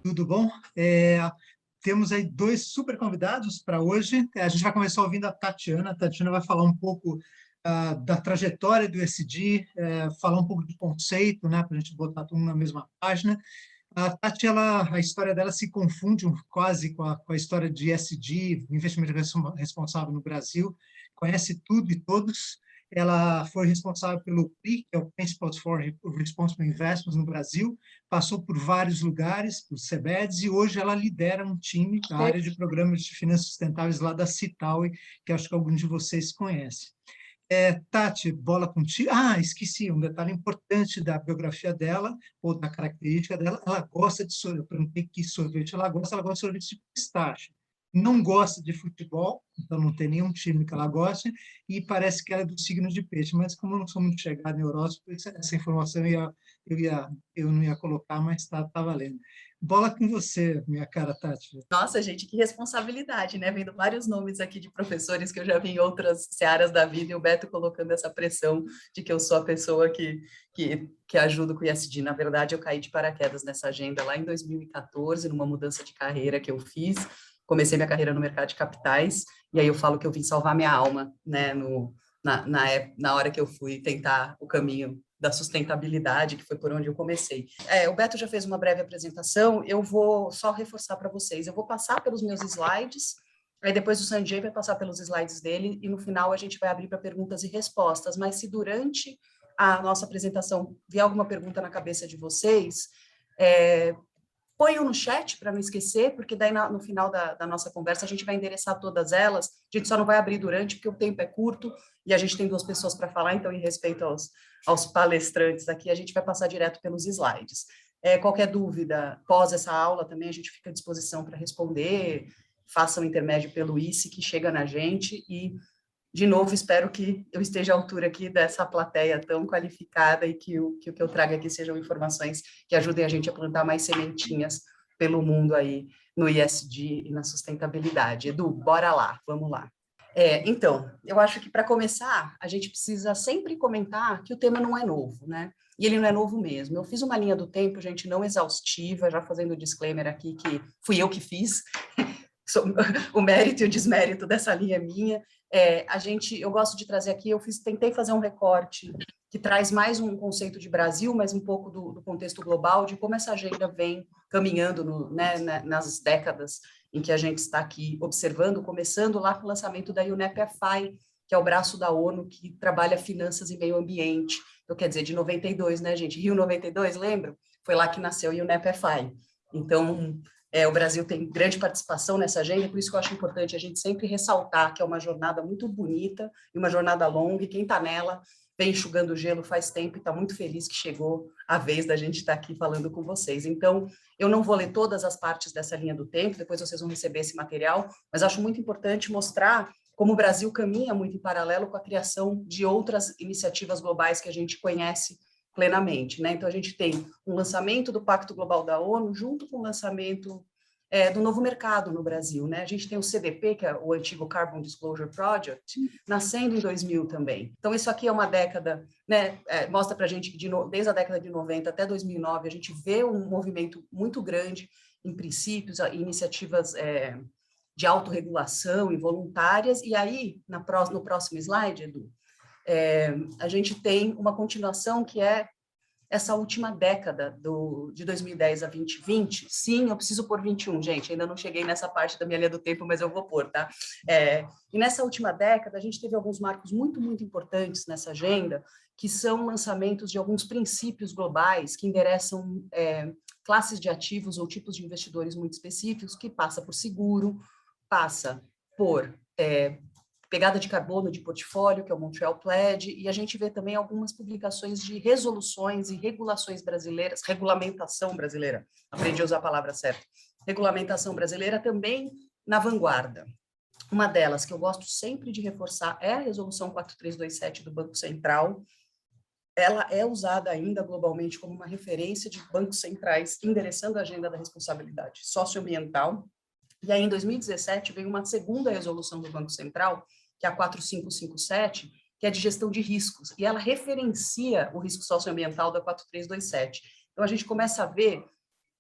Tudo bom? Temos aí dois super convidados para hoje. A gente vai começar ouvindo a Tatiana. A Tatiana vai falar um pouco da trajetória do ESG, falar um pouco do conceito, né, para a gente botar tudo na mesma página. A Tati, a história dela se confunde quase com a história de ESG, investimento responsável no Brasil. Conhece tudo e todos. Ela foi responsável pelo PRI, que é o Principles for Responsible Investments no Brasil, passou por vários lugares, por CBEDS, e hoje ela lidera um time na área de programas de finanças sustentáveis lá da Citaui, que acho que alguns de vocês conhecem. Tati, bola contigo. Esqueci um detalhe importante da biografia dela, ou da característica dela. Ela gosta de sorvete. Eu perguntei que sorvete ela gosta de sorvete de pistache. Não gosta de futebol, então não tem nenhum time que ela goste, e parece que ela é do signo de peixe, mas como eu não sou muito chegado em horóscopo, essa informação eu não ia colocar, mas está valendo. Bola com você, minha cara Tati. Nossa, gente, que responsabilidade, né? Vendo vários nomes aqui de professores que eu já vi em outras searas da vida e o Beto colocando essa pressão de que eu sou a pessoa que ajuda com o ISD. Na verdade, eu caí de paraquedas nessa agenda lá em 2014, numa mudança de carreira que eu fiz. Comecei minha carreira no mercado de capitais e aí eu falo que eu vim salvar minha alma, né? Na hora que eu fui tentar o caminho da sustentabilidade, que foi por onde eu comecei. O Beto já fez uma breve apresentação, eu vou só reforçar para vocês. Eu vou passar pelos meus slides, aí depois o Sanjay vai passar pelos slides dele, e no final a gente vai abrir para perguntas e respostas. Mas se durante a nossa apresentação vier alguma pergunta na cabeça de vocês, ponham no chat para não esquecer, porque daí no final da nossa conversa a gente vai endereçar todas elas. A gente só não vai abrir durante, porque o tempo é curto e a gente tem duas pessoas para falar, então, em respeito aos palestrantes aqui, a gente vai passar direto pelos slides. Qualquer dúvida pós essa aula também, a gente fica à disposição para responder, faça um intermédio pelo ICE que chega na gente e, de novo, espero que eu esteja à altura aqui dessa plateia tão qualificada e que o que eu traga aqui sejam informações que ajudem a gente a plantar mais sementinhas pelo mundo aí no ISD e na sustentabilidade. Edu, bora lá, vamos lá. Então, eu acho que para começar, a gente precisa sempre comentar que o tema não é novo, né? E ele não é novo mesmo. Eu fiz uma linha do tempo, gente, não exaustiva, já fazendo o disclaimer aqui que fui eu que fiz, o mérito e o desmérito dessa linha é minha. Eu gosto de trazer aqui, tentei fazer um recorte que traz mais um conceito de Brasil, mas um pouco do contexto global, de como essa agenda vem caminhando nas décadas em que a gente está aqui observando, começando lá com o lançamento da UNEP-FI, que é o braço da ONU que trabalha finanças e meio ambiente. Então, quer dizer, de 92, né, gente? Rio 92, lembram? Foi lá que nasceu a UNEP-FI. Então, o Brasil tem grande participação nessa agenda, por isso que eu acho importante a gente sempre ressaltar que é uma jornada muito bonita e uma jornada longa, e quem está nela vem enxugando o gelo faz tempo e está muito feliz que chegou a vez da gente estar aqui falando com vocês. Então, eu não vou ler todas as partes dessa linha do tempo, depois vocês vão receber esse material, mas acho muito importante mostrar como o Brasil caminha muito em paralelo com a criação de outras iniciativas globais que a gente conhece plenamente, né? Então, a gente tem um lançamento do Pacto Global da ONU, junto com o lançamento do novo mercado no Brasil, né? A gente tem o CDP, que é o antigo Carbon Disclosure Project, nascendo em 2000 também. Então, isso aqui é uma década, né? Mostra para a gente que desde a década de 90 até 2009, a gente vê um movimento muito grande em princípios, iniciativas de autorregulação e voluntárias, e aí, no próximo slide, Edu, a gente tem uma continuação que é essa última década de 2010 a 2020. Sim, eu preciso pôr 21, gente, ainda não cheguei nessa parte da minha linha do tempo, mas eu vou pôr, tá? E nessa última década, a gente teve alguns marcos muito, muito importantes nessa agenda, que são lançamentos de alguns princípios globais que endereçam classes de ativos ou tipos de investidores muito específicos, que passa por seguro, passa por pegada de carbono de portfólio, que é o Montreal Pledge, e a gente vê também algumas publicações de resoluções e regulações brasileiras, regulamentação brasileira, aprendi a usar a palavra certa, regulamentação brasileira também na vanguarda. Uma delas, que eu gosto sempre de reforçar, é a resolução 4327 do Banco Central. Ela é usada ainda globalmente como uma referência de bancos centrais endereçando a agenda da responsabilidade socioambiental. E aí, em 2017, veio uma segunda resolução do Banco Central, que é a 4557, que é de gestão de riscos, e ela referencia o risco socioambiental da 4327. Então, a gente começa a ver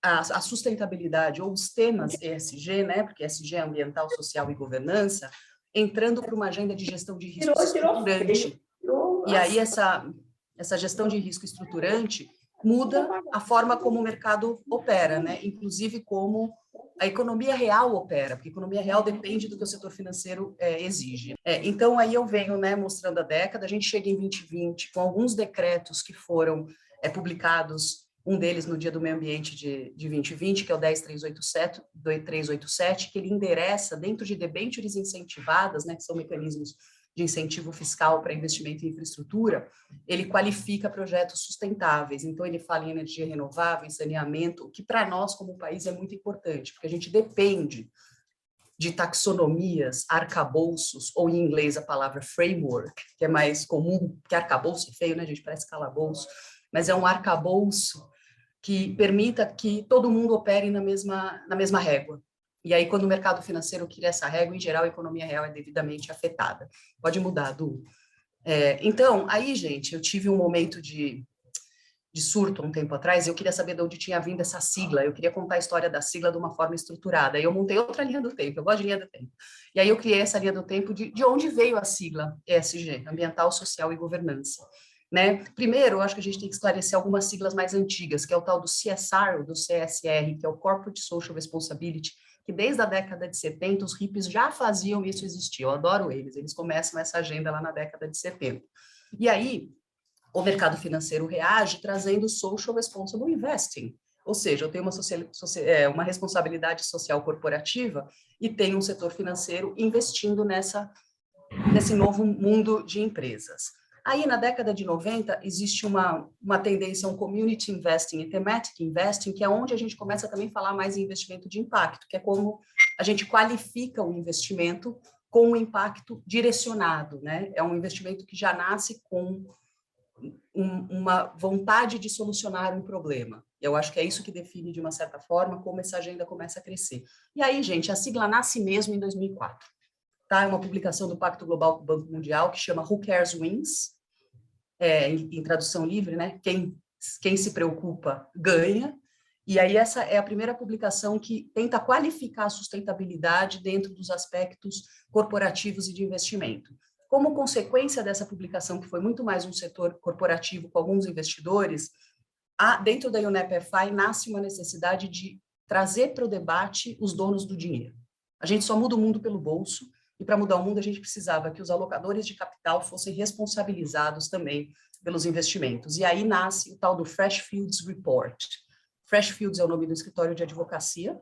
a sustentabilidade ou os temas ESG, né, porque ESG é ambiental, social e governança, entrando para uma agenda de gestão de risco estruturante. E aí essa gestão de risco estruturante muda a forma como o mercado opera, né? Inclusive como a economia real opera, porque a economia real depende do que o setor financeiro exige. Então, aí eu venho, né, mostrando a década, a gente chega em 2020 com alguns decretos que foram publicados, um deles no Dia do Meio Ambiente de 2020, que é o 10.387, que ele endereça dentro de debêntures incentivadas, né, que são mecanismos de incentivo fiscal para investimento em infraestrutura, ele qualifica projetos sustentáveis. Então, ele fala em energia renovável, em saneamento, o que para nós, como país, é muito importante, porque a gente depende de taxonomias, arcabouços, ou em inglês a palavra framework, que é mais comum, porque arcabouço é feio, né, gente? Parece calabouço, mas é um arcabouço que permita que todo mundo opere na mesma régua. E aí, quando o mercado financeiro cria essa régua, em geral, a economia real é devidamente afetada. Pode mudar, Du. Então, aí, gente, eu tive um momento de surto um tempo atrás, eu queria saber de onde tinha vindo essa sigla, eu queria contar a história da sigla de uma forma estruturada, aí eu montei outra linha do tempo, eu gosto de linha do tempo. E aí eu criei essa linha do tempo de onde veio a sigla ESG, Ambiental, Social e Governança. Né? Primeiro, eu acho que a gente tem que esclarecer algumas siglas mais antigas, que é o tal do CSR, ou do CSR, que é o Corporate Social Responsibility, que desde a década de 70 os hippies já faziam isso existir. Eu adoro eles começam essa agenda lá na década de 70. E aí, o mercado financeiro reage trazendo Social Responsible Investing, ou seja, eu tenho uma responsabilidade social corporativa e tenho um setor financeiro investindo nesse novo mundo de empresas. Aí, na década de 90, existe uma tendência, um community investing e thematic investing, que é onde a gente começa também a falar mais em investimento de impacto, que é como a gente qualifica o investimento com um impacto direcionado, né? É um investimento que já nasce com uma vontade de solucionar um problema. Eu acho que é isso que define, de uma certa forma, como essa agenda começa a crescer. E aí, gente, a sigla nasce mesmo em 2004. Tá? É uma publicação do Pacto Global com o Banco Mundial que chama Who Cares Wins, em tradução livre, né? Quem se preocupa ganha. E aí essa é a primeira publicação que tenta qualificar a sustentabilidade dentro dos aspectos corporativos e de investimento. Como consequência dessa publicação, que foi muito mais um setor corporativo com alguns investidores, dentro da UNEP-FI nasce uma necessidade de trazer para o debate os donos do dinheiro. A gente só muda o mundo pelo bolso, e para mudar o mundo a gente precisava que os alocadores de capital fossem responsabilizados também pelos investimentos. E aí nasce o tal do Freshfields Report. Freshfields é o nome do escritório de advocacia.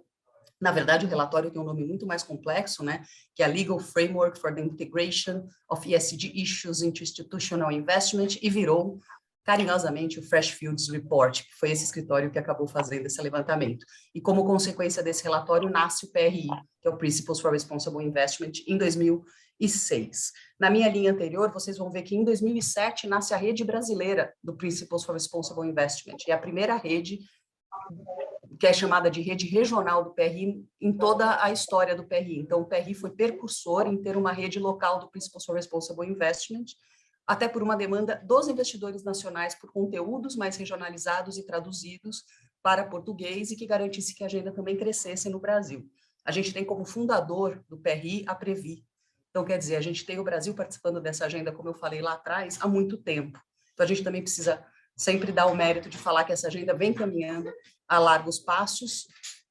Na verdade, o relatório tem um nome muito mais complexo, né? Que é a Legal Framework for the Integration of ESG Issues into Institutional Investment, e virou carinhosamente o Freshfields Report, que foi esse escritório que acabou fazendo esse levantamento. E como consequência desse relatório, nasce o PRI, que é o Principles for Responsible Investment, em 2006. Na minha linha anterior, vocês vão ver que em 2007 nasce a rede brasileira do Principles for Responsible Investment, e é a primeira rede que é chamada de rede regional do PRI em toda a história do PRI. Então, o PRI foi precursor em ter uma rede local do Principles for Responsible Investment, até por uma demanda dos investidores nacionais por conteúdos mais regionalizados e traduzidos para português, e que garantisse que a agenda também crescesse no Brasil. A gente tem como fundador do PRI a Previ. Então, quer dizer, a gente tem o Brasil participando dessa agenda, como eu falei lá atrás, há muito tempo. Então, a gente também precisa sempre dar o mérito de falar que essa agenda vem caminhando a largos passos,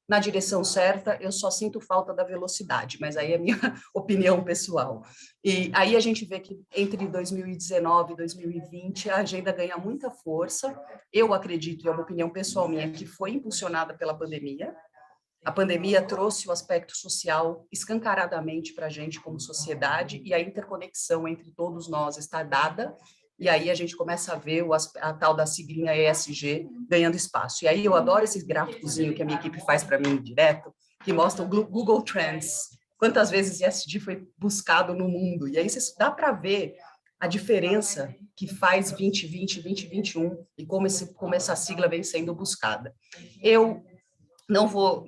na direção certa. Eu só sinto falta da velocidade, mas aí é minha opinião pessoal. E aí a gente vê que entre 2019 e 2020 a agenda ganha muita força. Eu acredito, é uma opinião pessoal minha, que foi impulsionada pela pandemia. A pandemia trouxe o aspecto social escancaradamente para a gente como sociedade, e a interconexão entre todos nós está dada. E aí a gente começa a ver a tal da siglinha ESG ganhando espaço. E aí eu adoro esse gráficozinho que a minha equipe faz para mim direto, que mostra o Google Trends, quantas vezes ESG foi buscado no mundo. E aí dá para ver a diferença que faz 2020, 2021 e como essa sigla vem sendo buscada. Eu não vou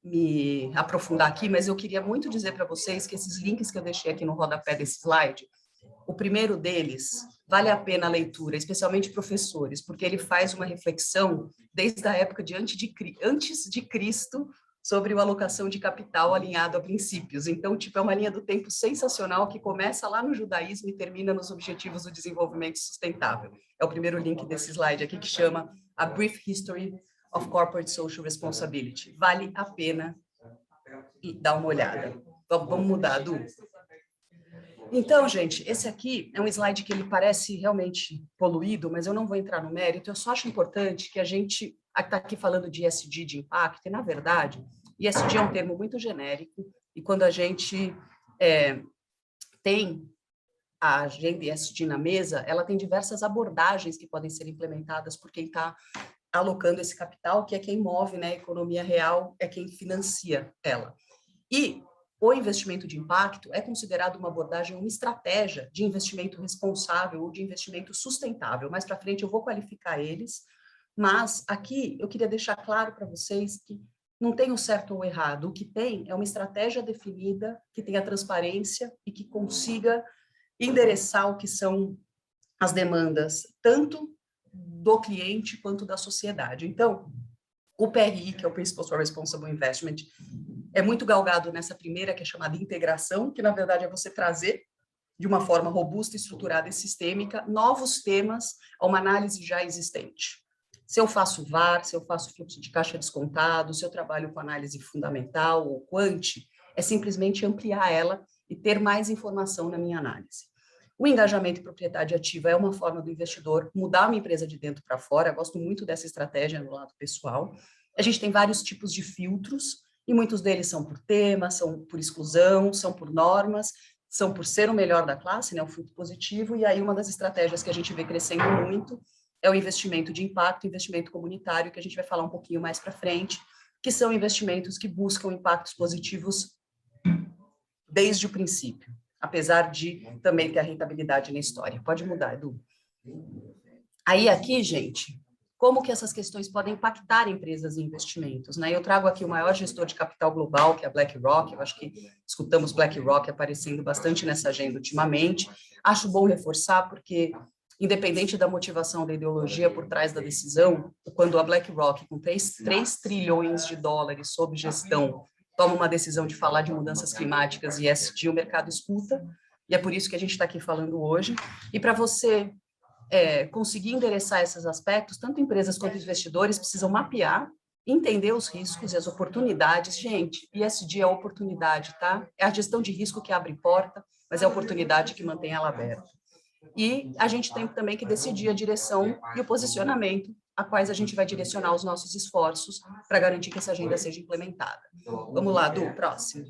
me aprofundar aqui, mas eu queria muito dizer para vocês que esses links que eu deixei aqui no rodapé desse slide, o primeiro deles vale a pena a leitura, especialmente professores, porque ele faz uma reflexão desde a época de antes de Cristo sobre a alocação de capital alinhado a princípios. Então, tipo, é uma linha do tempo sensacional que começa lá no judaísmo e termina nos Objetivos do Desenvolvimento Sustentável. É o primeiro link desse slide aqui, que chama A Brief History of Corporate Social Responsibility. Vale a pena dar uma olhada. Vamos mudar, Du. Então, gente, esse aqui é um slide que ele parece realmente poluído, mas eu não vou entrar no mérito. Eu só acho importante que a gente está aqui falando de ESG, de impacto, e, na verdade, ESG é um termo muito genérico, e quando a gente tem a agenda ESG na mesa, ela tem diversas abordagens que podem ser implementadas por quem está alocando esse capital, que é quem move, né, a economia real, é quem financia ela. E o investimento de impacto é considerado uma abordagem, uma estratégia de investimento responsável ou de investimento sustentável. Mais para frente eu vou qualificar eles, mas aqui eu queria deixar claro para vocês que não tem o certo ou o errado. O que tem é uma estratégia definida, que tenha transparência e que consiga endereçar o que são as demandas, tanto do cliente quanto da sociedade. Então, o PRI, que é o Principles for Responsible Investment, é muito galgado nessa primeira, que é chamada integração, que na verdade é você trazer de uma forma robusta, estruturada e sistêmica novos temas a uma análise já existente. Se eu faço VAR, se eu faço fluxo de caixa descontado, se eu trabalho com análise fundamental ou quant, é simplesmente ampliar ela e ter mais informação na minha análise. O engajamento e propriedade ativa é uma forma do investidor mudar uma empresa de dentro para fora. Eu gosto muito dessa estratégia no lado pessoal. A gente tem vários tipos de filtros, e muitos deles são por tema, são por exclusão, são por normas, são por ser o melhor da classe, né, o filtro positivo, e aí uma das estratégias que a gente vê crescendo muito é o investimento de impacto, investimento comunitário, que a gente vai falar um pouquinho mais para frente, que são investimentos que buscam impactos positivos desde o princípio, apesar de também ter a rentabilidade na história. Pode mudar, Edu. Aí aqui, gente, como que essas questões podem impactar empresas e investimentos, né? Eu trago aqui o maior gestor de capital global, que é a BlackRock. Eu acho que escutamos BlackRock aparecendo bastante nessa agenda ultimamente. Acho bom reforçar, porque independente da motivação da ideologia por trás da decisão, quando a BlackRock, com 3 trilhões de dólares sob gestão, toma uma decisão de falar de mudanças climáticas e ESG, o mercado escuta, e é por isso que a gente está aqui falando hoje. E para você conseguir endereçar esses aspectos, tanto empresas quanto investidores precisam mapear, entender os riscos e as oportunidades. Gente, ESG é oportunidade, tá? É a gestão de risco que abre porta, mas é a oportunidade que mantém ela aberta. E a gente tem também que decidir a direção e o posicionamento a quais a gente vai direcionar os nossos esforços para garantir que essa agenda seja implementada. Vamos lá, Du, próximo.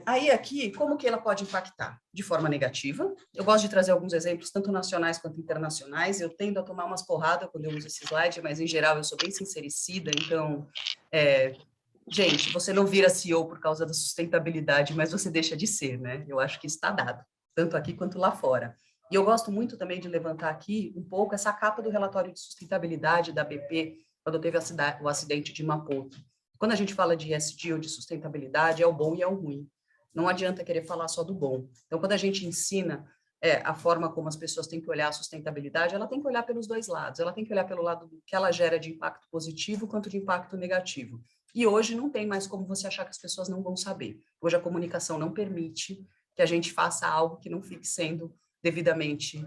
Aí aqui, como que ela pode impactar? De forma negativa. Eu gosto de trazer alguns exemplos, tanto nacionais quanto internacionais. Eu tendo a tomar umas porradas quando eu uso esse slide, mas em geral eu sou bem sincericida, então, gente, você não vira CEO por causa da sustentabilidade, mas você deixa de ser, né? Eu acho que está dado, tanto aqui quanto lá fora. E eu gosto muito também de levantar aqui um pouco essa capa do relatório de sustentabilidade da BP, quando teve o acidente de Maputo. Quando a gente fala de ESG ou de sustentabilidade, é o bom e é o ruim. Não adianta querer falar só do bom. Então, quando a gente ensina a forma como as pessoas têm que olhar a sustentabilidade, ela tem que olhar pelos dois lados. Ela tem que olhar pelo lado do que ela gera de impacto positivo quanto de impacto negativo. E hoje não tem mais como você achar que as pessoas não vão saber. Hoje a comunicação não permite que a gente faça algo que não fique sendo devidamente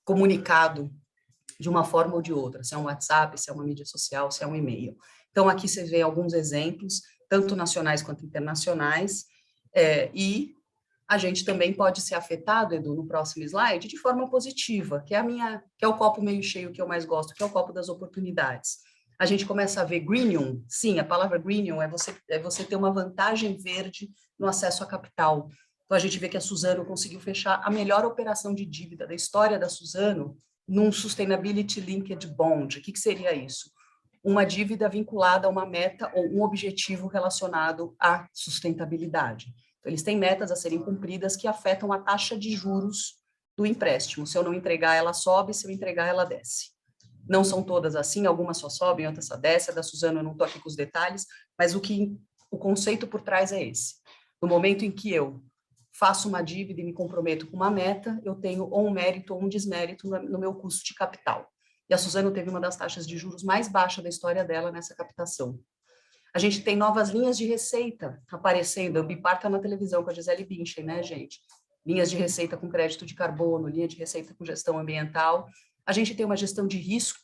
comunicado de uma forma ou de outra, se é um WhatsApp, se é uma mídia social, se é um e-mail. Então, aqui você vê alguns exemplos, tanto nacionais quanto internacionais, e a gente também pode ser afetado, Edu, no próximo slide, de forma positiva, que é o copo meio cheio que eu mais gosto, que é o copo das oportunidades. A gente começa a ver greenium, sim, a palavra greenium é você ter uma vantagem verde no acesso a capital. Então, a gente vê que a Suzano conseguiu fechar a melhor operação de dívida da história da Suzano num Sustainability Linked Bond. O que seria isso? Uma dívida vinculada a uma meta ou um objetivo relacionado à sustentabilidade. Então, eles têm metas a serem cumpridas que afetam a taxa de juros do empréstimo. Se eu não entregar, ela sobe, se eu entregar, ela desce. Não são todas assim, algumas só sobem, outras só descem. A da Suzano eu não estou aqui com os detalhes, mas o conceito por trás é esse. No momento em que eu faço uma dívida e me comprometo com uma meta, eu tenho ou um mérito ou um desmérito no meu custo de capital. E a Suzano teve uma das taxas de juros mais baixas da história dela nessa captação. A gente tem novas linhas de receita aparecendo. A Bipar está na televisão com a Gisele Bündchen, né, gente? Linhas de receita com crédito de carbono, linha de receita com gestão ambiental. A gente tem uma gestão de risco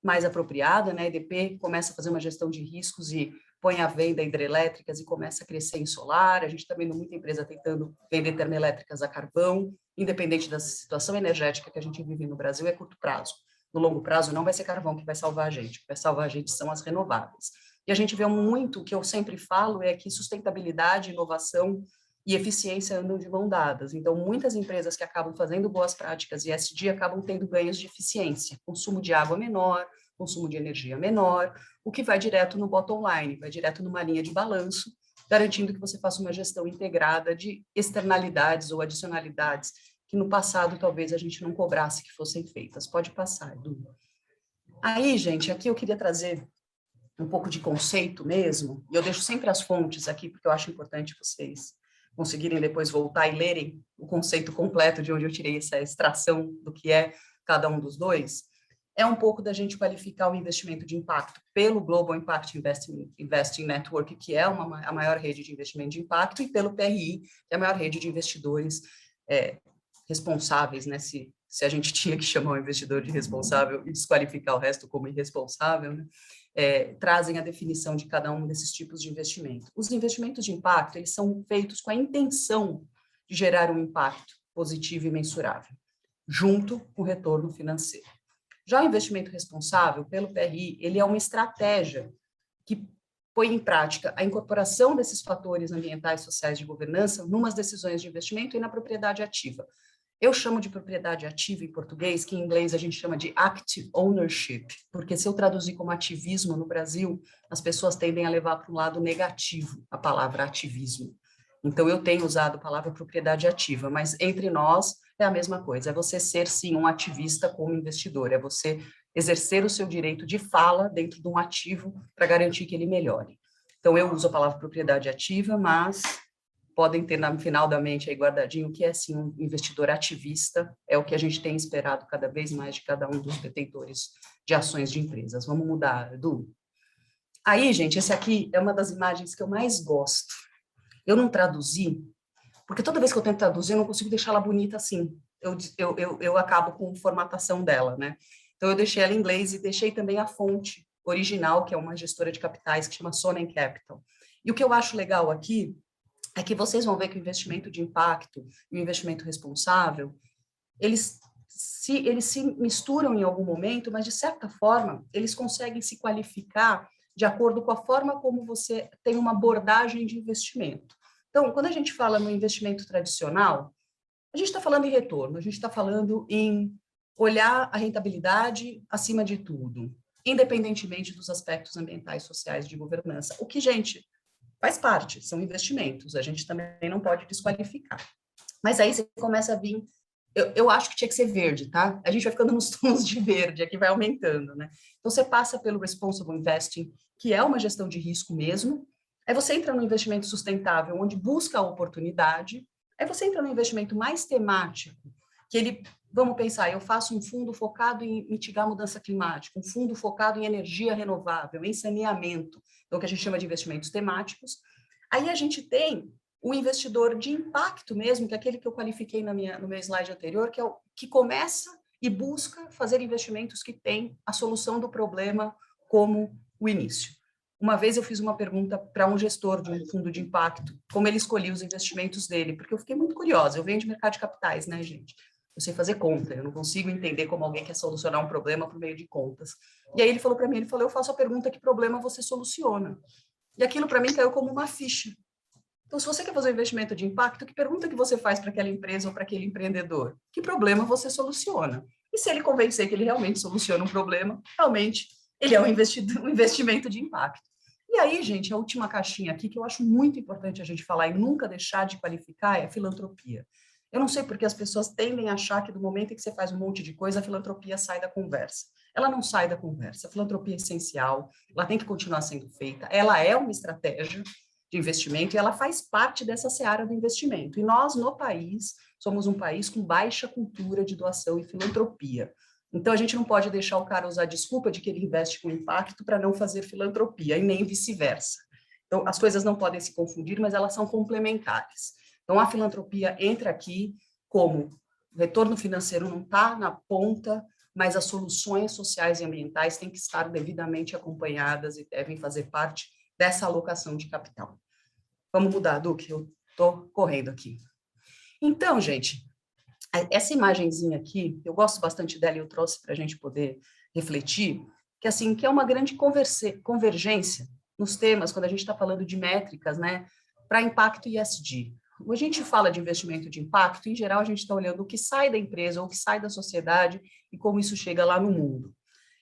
mais apropriada, né? A EDP começa a fazer uma gestão de riscos e põe à venda hidrelétricas e começa a crescer em solar. A gente está vendo muita empresa tentando vender termoelétricas a carvão, independente da situação energética que a gente vive no Brasil, é curto prazo. No longo prazo, não vai ser carvão que vai salvar a gente. O que vai salvar a gente são as renováveis. E a gente vê muito, o que eu sempre falo, é que sustentabilidade, inovação e eficiência andam de mão dadas. Então, muitas empresas que acabam fazendo boas práticas e ESG acabam tendo ganhos de eficiência, consumo de água menor, consumo de energia menor, o que vai direto no bottom line, vai direto numa linha de balanço, garantindo que você faça uma gestão integrada de externalidades ou adicionalidades que no passado talvez a gente não cobrasse que fossem feitas. Pode passar, Edu. Aí, gente, aqui eu queria trazer um pouco de conceito mesmo, e eu deixo sempre as fontes aqui, porque eu acho importante vocês conseguirem depois voltar e lerem o conceito completo de onde eu tirei essa extração do que é cada um dos dois, é um pouco da gente qualificar o investimento de impacto pelo Global Impact Investing Network, que é a maior rede de investimento de impacto, e pelo PRI, que é a maior rede de investidores responsáveis, né? Se a gente tinha que chamar o investidor de responsável e desqualificar o resto como irresponsável, né? Trazem a definição de cada um desses tipos de investimento. Os investimentos de impacto, eles são feitos com a intenção de gerar um impacto positivo e mensurável, junto com o retorno financeiro. Já o investimento responsável, pelo PRI, ele é uma estratégia que põe em prática a incorporação desses fatores ambientais, sociais de governança numas decisões de investimento e na propriedade ativa. Eu chamo de propriedade ativa em português, que em inglês a gente chama de active ownership, porque se eu traduzir como ativismo no Brasil, as pessoas tendem a levar para um lado negativo a palavra ativismo. Então, eu tenho usado a palavra propriedade ativa, mas entre nós é a mesma coisa, é você ser, sim, um ativista como investidor, é você exercer o seu direito de fala dentro de um ativo para garantir que ele melhore. Então, eu uso a palavra propriedade ativa, mas podem ter no final da mente aí guardadinho que é, sim, um investidor ativista, é o que a gente tem esperado cada vez mais de cada um dos detentores de ações de empresas. Vamos mudar, Edu? Aí, gente, esse aqui é uma das imagens que eu mais gosto. Eu não traduzi, porque toda vez que eu tento traduzir, eu não consigo deixar ela bonita assim. Eu acabo com formatação dela, né? Então, eu deixei ela em inglês e deixei também a fonte original, que é uma gestora de capitais, que chama Sonen Capital. E o que eu acho legal aqui é que vocês vão ver que o investimento de impacto e o investimento responsável, eles se misturam em algum momento, mas, de certa forma, eles conseguem se qualificar de acordo com a forma como você tem uma abordagem de investimento. Então, quando a gente fala no investimento tradicional, a gente está falando em retorno, a gente está falando em olhar a rentabilidade acima de tudo, independentemente dos aspectos ambientais, sociais, de governança. O que, gente, faz parte, são investimentos, a gente também não pode desqualificar. Mas aí você começa a vir, eu acho que tinha que ser verde, tá? A gente vai ficando nos tons de verde, aqui vai aumentando, né? Então você passa pelo Responsible Investing, que é uma gestão de risco mesmo, aí você entra no investimento sustentável, onde busca a oportunidade, aí você entra no investimento mais temático, que ele, vamos pensar, eu faço um fundo focado em mitigar a mudança climática, um fundo focado em energia renovável, em saneamento, então, o que a gente chama de investimentos temáticos. Aí a gente tem o investidor de impacto mesmo, que é aquele que eu qualifiquei no meu slide anterior, que é o que começa e busca fazer investimentos que têm a solução do problema como o início. Uma vez eu fiz uma pergunta para um gestor de um fundo de impacto, como ele escolhia os investimentos dele, porque eu fiquei muito curiosa. Eu venho de mercado de capitais, né, gente? Eu sei fazer conta, eu não consigo entender como alguém quer solucionar um problema por meio de contas. E aí ele falou para mim, ele falou, eu faço a pergunta, que problema você soluciona? E aquilo para mim caiu como uma ficha. Então, se você quer fazer um investimento de impacto, que pergunta que você faz para aquela empresa ou para aquele empreendedor? Que problema você soluciona? E se ele convencer que ele realmente soluciona um problema, realmente ele é um investimento de impacto. E aí, gente, a última caixinha aqui, que eu acho muito importante a gente falar e nunca deixar de qualificar, é a filantropia. Eu não sei porque as pessoas tendem a achar que do momento em que você faz um monte de coisa, a filantropia sai da conversa. Ela não sai da conversa. A filantropia é essencial, ela tem que continuar sendo feita, ela é uma estratégia, de investimento, e ela faz parte dessa seara do investimento. E nós, no país, somos um país com baixa cultura de doação e filantropia. Então, a gente não pode deixar o cara usar a desculpa de que ele investe com impacto para não fazer filantropia, e nem vice-versa. Então, as coisas não podem se confundir, mas elas são complementares. Então, a filantropia entra aqui como o retorno financeiro não está na ponta, mas as soluções sociais e ambientais têm que estar devidamente acompanhadas e devem fazer parte dessa alocação de capital. Vamos mudar, Duque? Eu estou correndo aqui. Então, gente, essa imagenzinha aqui, eu gosto bastante dela e eu trouxe para a gente poder refletir, que assim, que é uma grande convergência nos temas, quando a gente está falando de métricas, né, para impacto e ESG. Quando a gente fala de investimento de impacto, em geral, a gente está olhando o que sai da empresa ou o que sai da sociedade e como isso chega lá no mundo.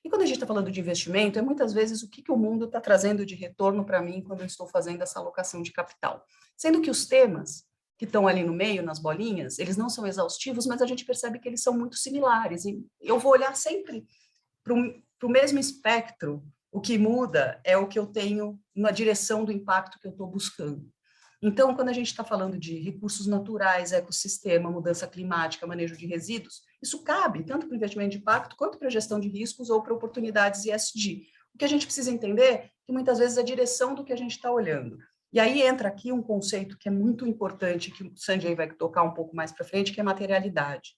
E quando a gente está falando de investimento, é muitas vezes o que o mundo está trazendo de retorno para mim quando eu estou fazendo essa alocação de capital. Sendo que os temas que estão ali no meio, nas bolinhas, eles não são exaustivos, mas a gente percebe que eles são muito similares. E eu vou olhar sempre para o mesmo espectro. O que muda é o que eu tenho na direção do impacto que eu estou buscando. Então, quando a gente está falando de recursos naturais, ecossistema, mudança climática, manejo de resíduos, isso cabe tanto para o investimento de impacto quanto para a gestão de riscos ou para oportunidades ESG. O que a gente precisa entender é que muitas vezes a direção do que a gente está olhando. E aí entra aqui um conceito que é muito importante, que o Sanjay vai tocar um pouco mais para frente, que é materialidade.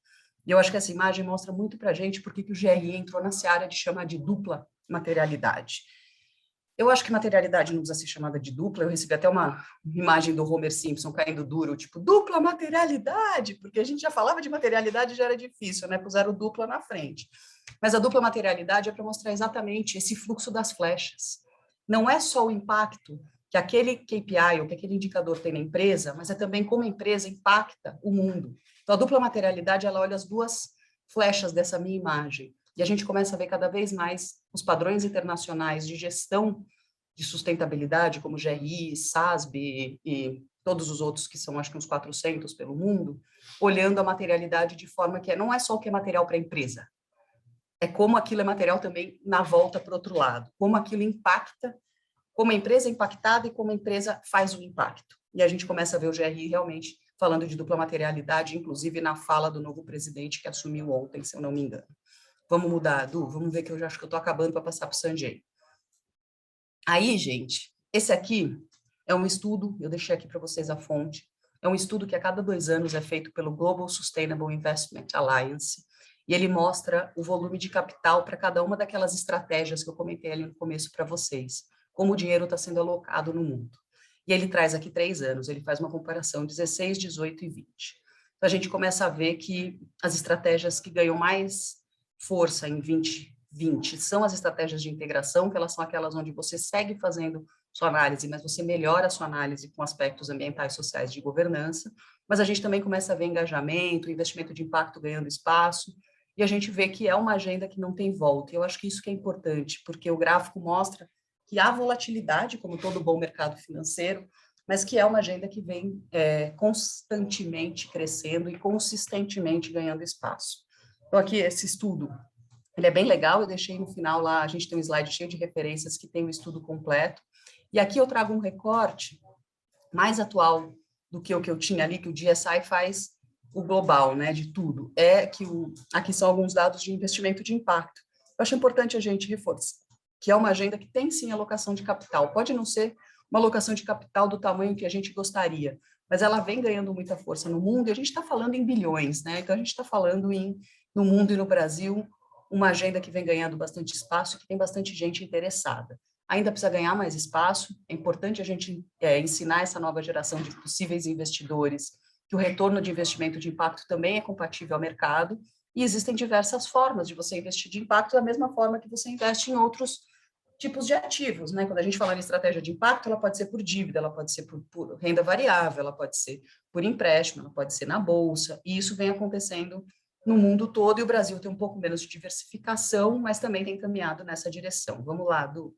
E eu acho que essa imagem mostra muito para a gente porque que o GRI entrou na seara de chamar de dupla materialidade. Eu acho que materialidade não precisa ser chamada de dupla. Eu recebi até uma imagem do Homer Simpson caindo duro, tipo, dupla materialidade, porque a gente já falava de materialidade, já era difícil, né? Puseram dupla na frente. Mas a dupla materialidade é para mostrar exatamente esse fluxo das flechas. Não é só o impacto que aquele KPI ou que aquele indicador tem na empresa, mas é também como a empresa impacta o mundo. Então, a dupla materialidade, ela olha as duas flechas dessa minha imagem. E a gente começa a ver cada vez mais os padrões internacionais de gestão de sustentabilidade, como GRI, SASB e todos os outros que são, acho que uns 400 pelo mundo, olhando a materialidade de forma que não é só o que é material para a empresa, é como aquilo é material também na volta para o outro lado, como aquilo impacta, como a empresa é impactada e como a empresa faz o impacto. E a gente começa a ver o GRI realmente falando de dupla materialidade, inclusive na fala do novo presidente que assumiu ontem, se eu não me engano. Vamos mudar, Du? Vamos ver que eu já acho que eu estou acabando para passar para o Sanjay. Aí, gente, esse aqui é um estudo, eu deixei aqui para vocês a fonte, é um estudo que a cada 2 anos é feito pelo Global Sustainable Investment Alliance, e ele mostra o volume de capital para cada uma daquelas estratégias que eu comentei ali no começo para vocês, como o dinheiro está sendo alocado no mundo. E ele traz aqui 3 anos, ele faz uma comparação 16, 18 e 20. Então, a gente começa a ver que as estratégias que ganham mais força em 2020 são as estratégias de integração, que elas são aquelas onde você segue fazendo sua análise, mas você melhora a sua análise com aspectos ambientais, sociais de governança, mas a gente também começa a ver engajamento, investimento de impacto ganhando espaço, e a gente vê que é uma agenda que não tem volta, e eu acho que isso que é importante, porque o gráfico mostra que há volatilidade, como todo bom mercado financeiro, mas que é uma agenda que vem constantemente crescendo e consistentemente ganhando espaço. Então, aqui, esse estudo, ele é bem legal, eu deixei no final lá, a gente tem um slide cheio de referências que tem o estudo completo, e aqui eu trago um recorte mais atual do que o que eu tinha ali, que o DSI faz o global, né, de tudo. Aqui são alguns dados de investimento de impacto. Eu acho importante a gente reforçar, que é uma agenda que tem sim alocação de capital. Pode não ser uma alocação de capital do tamanho que a gente gostaria, mas ela vem ganhando muita força no mundo, e a gente está falando em bilhões, né? Então, a gente está falando no mundo e no Brasil, uma agenda que vem ganhando bastante espaço e que tem bastante gente interessada. Ainda precisa ganhar mais espaço, é importante a gente ensinar essa nova geração de possíveis investidores que o retorno de investimento de impacto também é compatível ao mercado, e existem diversas formas de você investir de impacto, da mesma forma que você investe em outros tipos de ativos, né? Quando a gente fala em estratégia de impacto, ela pode ser por dívida, ela pode ser por renda variável, ela pode ser por empréstimo, ela pode ser na bolsa, e isso vem acontecendo no mundo todo, e o Brasil tem um pouco menos de diversificação, mas também tem caminhado nessa direção. Vamos lá, Du.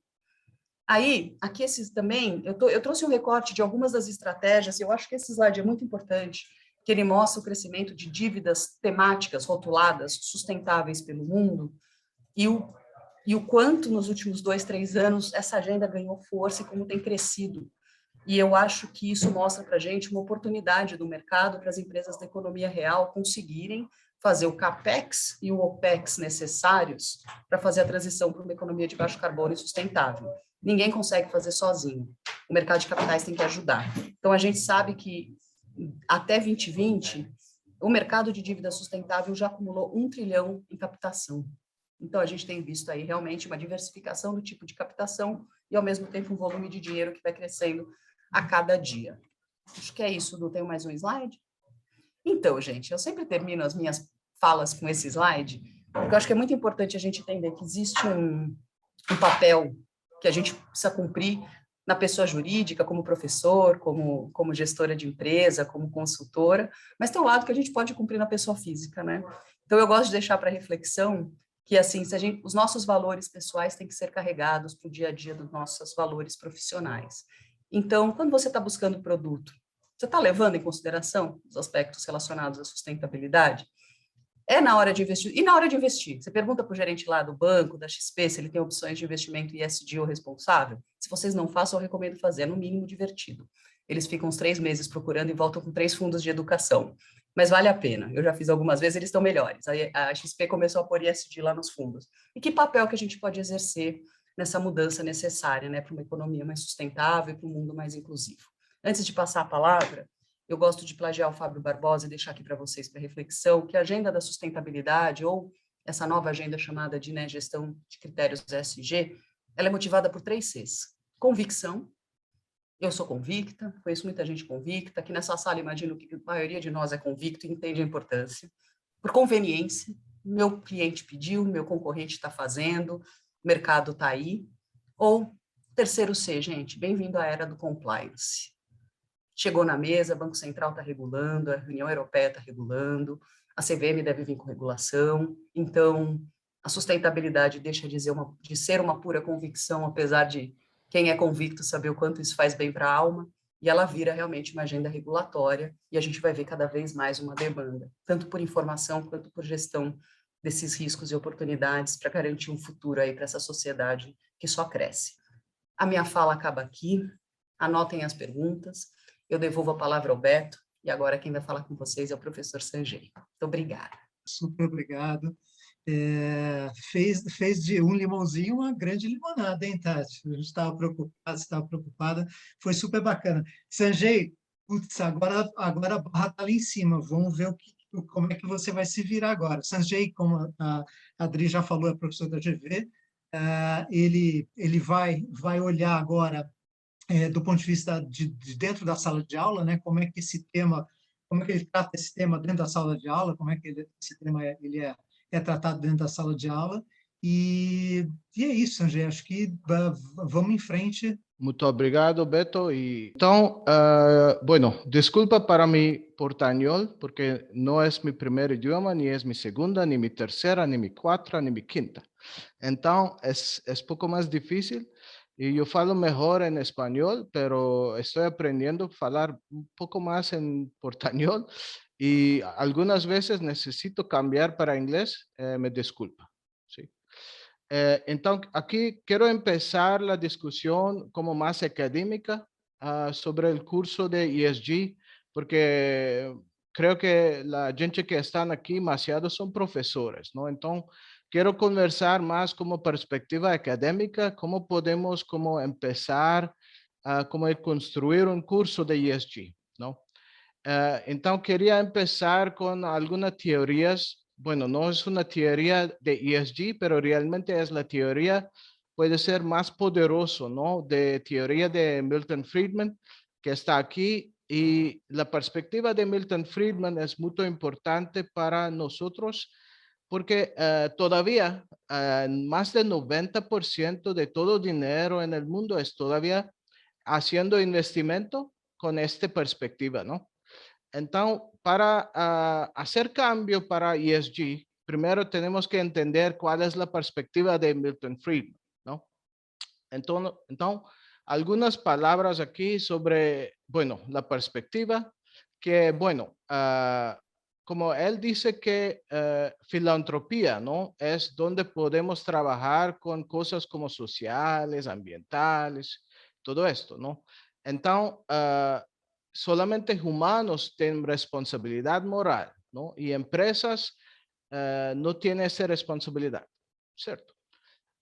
Aí, aqui esses também, eu trouxe um recorte de algumas das estratégias, e eu acho que esse slide é muito importante, que ele mostra o crescimento de dívidas temáticas rotuladas, sustentáveis pelo mundo, e o quanto nos últimos 2, 3 anos essa agenda ganhou força e como tem crescido E eu acho que isso mostra para a gente uma oportunidade do mercado para as empresas da economia real conseguirem fazer o CAPEX e o OPEX necessários para fazer a transição para uma economia de baixo carbono e sustentável. Ninguém consegue fazer sozinho. O mercado de capitais tem que ajudar. Então, a gente sabe que até 2020, o mercado de dívida sustentável já acumulou 1 trilhão em captação. Então, a gente tem visto aí realmente uma diversificação do tipo de captação e, ao mesmo tempo, um volume de dinheiro que vai crescendo a cada dia. Acho que é isso. Não tenho mais um slide? Então, gente, eu sempre termino as minhas falas com esse slide, porque eu acho que é muito importante a gente entender que existe um papel que a gente precisa cumprir na pessoa jurídica, como professor, como gestora de empresa, como consultora, mas tem um lado que a gente pode cumprir na pessoa física, né? Então, eu gosto de deixar para reflexão que, assim, os nossos valores pessoais têm que ser carregados para o dia a dia dos nossos valores profissionais. Então, quando você está buscando produto, você está levando em consideração os aspectos relacionados à sustentabilidade? É na hora de investir. E na hora de investir? Você pergunta para o gerente lá do banco, da XP, se ele tem opções de investimento ESG ou responsável? Se vocês não façam, eu recomendo fazer, é no mínimo divertido. Eles ficam uns 3 meses procurando e voltam com 3 fundos de educação. Mas vale a pena. Eu já fiz algumas vezes, eles estão melhores. A XP começou a pôr ESG lá nos fundos. E que papel que a gente pode exercer nessa mudança necessária, né, para uma economia mais sustentável e para um mundo mais inclusivo? Antes de passar a palavra, eu gosto de plagiar o Fábio Barbosa e deixar aqui para vocês para reflexão que a agenda da sustentabilidade, ou essa nova agenda chamada de, né, gestão de critérios ESG, ela é motivada por 3 Cs. Convicção, eu sou convicta, conheço muita gente convicta, aqui nessa sala imagino que a maioria de nós é convicto e entende a importância. Por conveniência, meu cliente pediu, meu concorrente está fazendo, o mercado está aí. Ou terceiro C, gente, bem-vindo à era do compliance. Chegou na mesa, Banco Central está regulando, a União Europeia está regulando, a CVM deve vir com regulação, então a sustentabilidade deixa de ser uma pura convicção, apesar de quem é convicto saber o quanto isso faz bem para a alma, e ela vira realmente uma agenda regulatória, e a gente vai ver cada vez mais uma demanda, tanto por informação quanto por gestão desses riscos e oportunidades para garantir um futuro aí para essa sociedade que só cresce. A minha fala acaba aqui, anotem as perguntas, eu devolvo a palavra ao Beto, e agora quem vai falar com vocês é o professor Sanjay. Muito obrigada. Super obrigado. Fez de um limãozinho uma grande limonada, hein, Tati? A gente estava preocupado, você estava preocupada, foi super bacana. Sanjay, putz, agora a barra está lá em cima, vamos ver como é que você vai se virar agora. Sanjay, como a Adri já falou, é professor da GV, ele vai olhar agora do ponto de vista de dentro da sala de aula, né? Como é que ele trata esse tema dentro da sala de aula, como é que esse tema é tratado dentro da sala de aula. E é isso, Sanjay, acho que vamos em frente. Muito obrigado, Beto. Então, bueno, desculpa para mi portañol, porque não é meu primeiro idioma, nem é minha segunda, nem minha terceira, nem minha quarta, nem minha quinta. Então, é pouco mais difícil. E eu falo melhor em espanhol, pero estou aprendendo a falar um pouco mais em portañol. E algumas vezes necessito cambiar para inglês, me desculpa. ¿Sí? Então, aqui quero começar a discussão como mais acadêmica sobre o curso de ESG, porque creio que a gente que está aqui, demasiado são professores, não? Então, quero conversar mais como perspectiva acadêmica, como podemos começar a construir um curso de ESG, não? Então, queria começar com algumas teorias. Bueno, no es una teoría de ESG, pero realmente es la teoría, puede ser más poderoso, ¿no? De teoría de Milton Friedman, que está aquí. Y la perspectiva de Milton Friedman es muy importante para nosotros, porque todavía más del 90% de todo dinero en el mundo es todavía haciendo investimento con esta perspectiva, ¿no? Então, para hacer cambio para ESG, primeiro temos que entender qual é a perspectiva de Milton Friedman, não? Então, algumas palavras aqui sobre, bueno, a perspectiva, que, bueno, como ele disse que filantropia, não, é onde podemos trabalhar com coisas como sociais, ambientales, todo esto, não? Entonces, solamente humanos tienen responsabilidad moral, ¿no? Y empresas no tienen esa responsabilidad, ¿cierto?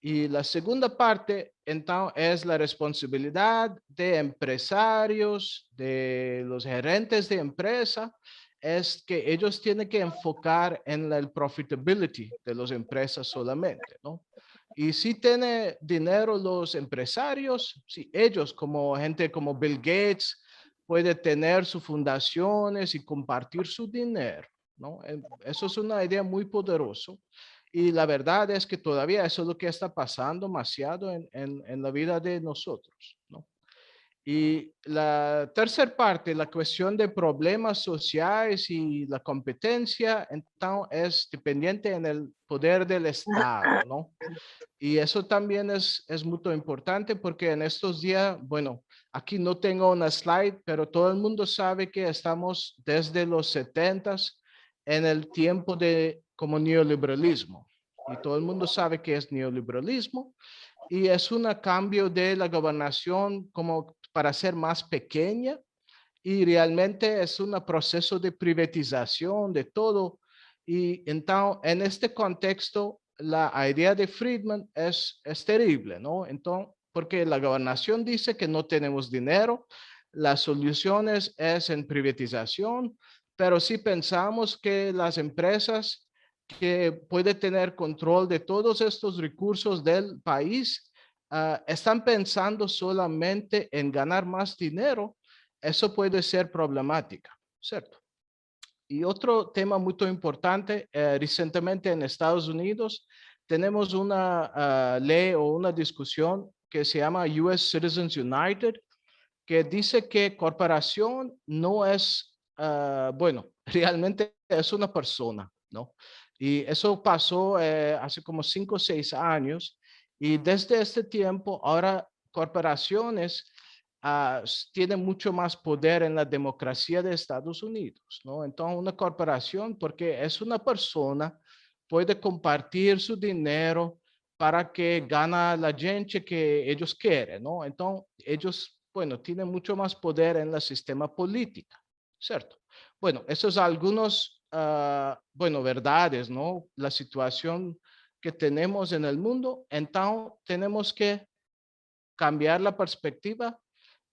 Y la segunda parte, entonces, es la responsabilidad de empresarios, de los gerentes de empresa, es que ellos tienen que enfocar en el profitability de las empresas solamente, ¿no? Y si tienen dinero los empresarios, si ellos como gente como Bill Gates puede tener sus fundaciones y compartir su dinero, ¿no? Eso es una idea muy poderosa. Y la verdad es que todavía eso es lo que está pasando demasiado en la vida de nosotros, ¿no? Y la tercera parte, la cuestión de problemas sociales y la competencia, entonces es dependiente en el poder del Estado, ¿no? Y eso también es muy importante porque en estos días, bueno, aquí no tengo una slide, pero todo el mundo sabe que estamos desde los 70s en el tiempo de como neoliberalismo. Y todo el mundo sabe que es neoliberalismo y es un cambio de la gobernación como para ser más pequeña y realmente es un proceso de privatización de todo. Y entonces, en este contexto, la idea de Friedman es terrible, ¿no? Entonces, porque la gobernación dice que no tenemos dinero, las soluciones es en privatización, pero si pensamos que las empresas que pueden tener control de todos estos recursos del país, están pensando solamente en ganar más dinero, eso puede ser problemática, ¿cierto? Y otro tema muy importante, recientemente en Estados Unidos tenemos una ley o una discusión que se llama US Citizens United, que dice que corporación no es, bueno, realmente es una persona, ¿no? Y eso pasó hace como 5 o 6 años y desde este tiempo ahora corporaciones tienen mucho más poder en la democracia de Estados Unidos, ¿no? Entonces una corporación, porque es una persona, puede compartir su dinero para que gana la gente que ellos quieren, ¿no? Entonces ellos, bueno, tienen mucho más poder en el sistema político, ¿cierto? Bueno, esos algunos, bueno, verdades, ¿no? La situación que tenemos en el mundo, entonces tenemos que cambiar la perspectiva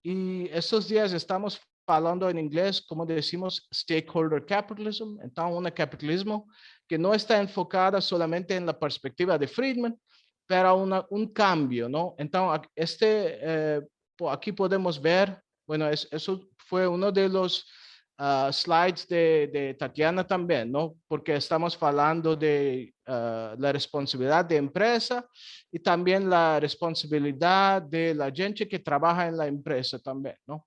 y estos días estamos hablando en inglés, como decimos, stakeholder capitalism, entonces un capitalismo que no está enfocada solamente en la perspectiva de Friedman, pero un cambio, ¿no? Entonces, aquí podemos ver, bueno, eso fue uno de los slides de Tatiana también, ¿no? Porque estamos hablando de la responsabilidad de empresa y también la responsabilidad de la gente que trabaja en la empresa también, ¿no?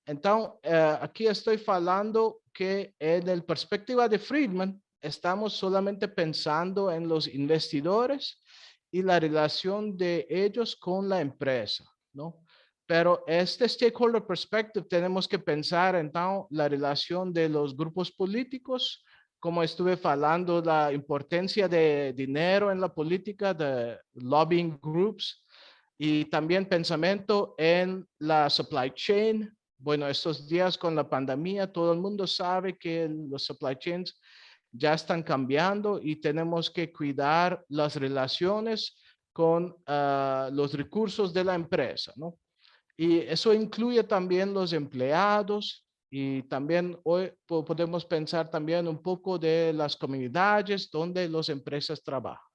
Entonces, aquí estoy hablando que en la perspectiva de Friedman, estamos solamente pensando en los investidores y la relación de ellos con la empresa, ¿no? Pero este stakeholder perspective tenemos que pensar en la relación de los grupos políticos, como estuve hablando, la importancia de dinero en la política, de lobbying groups, y también pensamiento en la supply chain. Bueno, estos días con la pandemia, todo el mundo sabe que los supply chains ya están cambiando y tenemos que cuidar las relaciones con los recursos de la empresa, ¿no? Y eso incluye también los empleados y también hoy podemos pensar también un poco de las comunidades donde las empresas trabajan.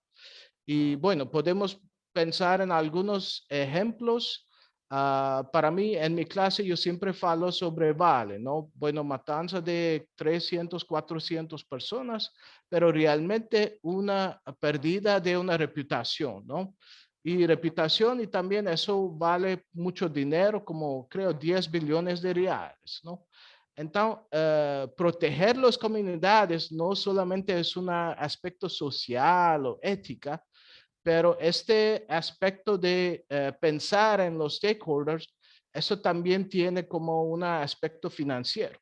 Y bueno, podemos pensar en algunos ejemplos. Para mí, en mi clase, yo siempre falo sobre Vale, ¿no? Bueno, matanza de 300, 400 personas, pero realmente una pérdida de una reputación, ¿no? Y reputación y también eso vale mucho dinero, como creo 10 billones de reales, ¿no? Entonces, proteger las comunidades no solamente es un aspecto social o ética, pero este aspecto de pensar en los stakeholders, eso también tiene como un aspecto financiero.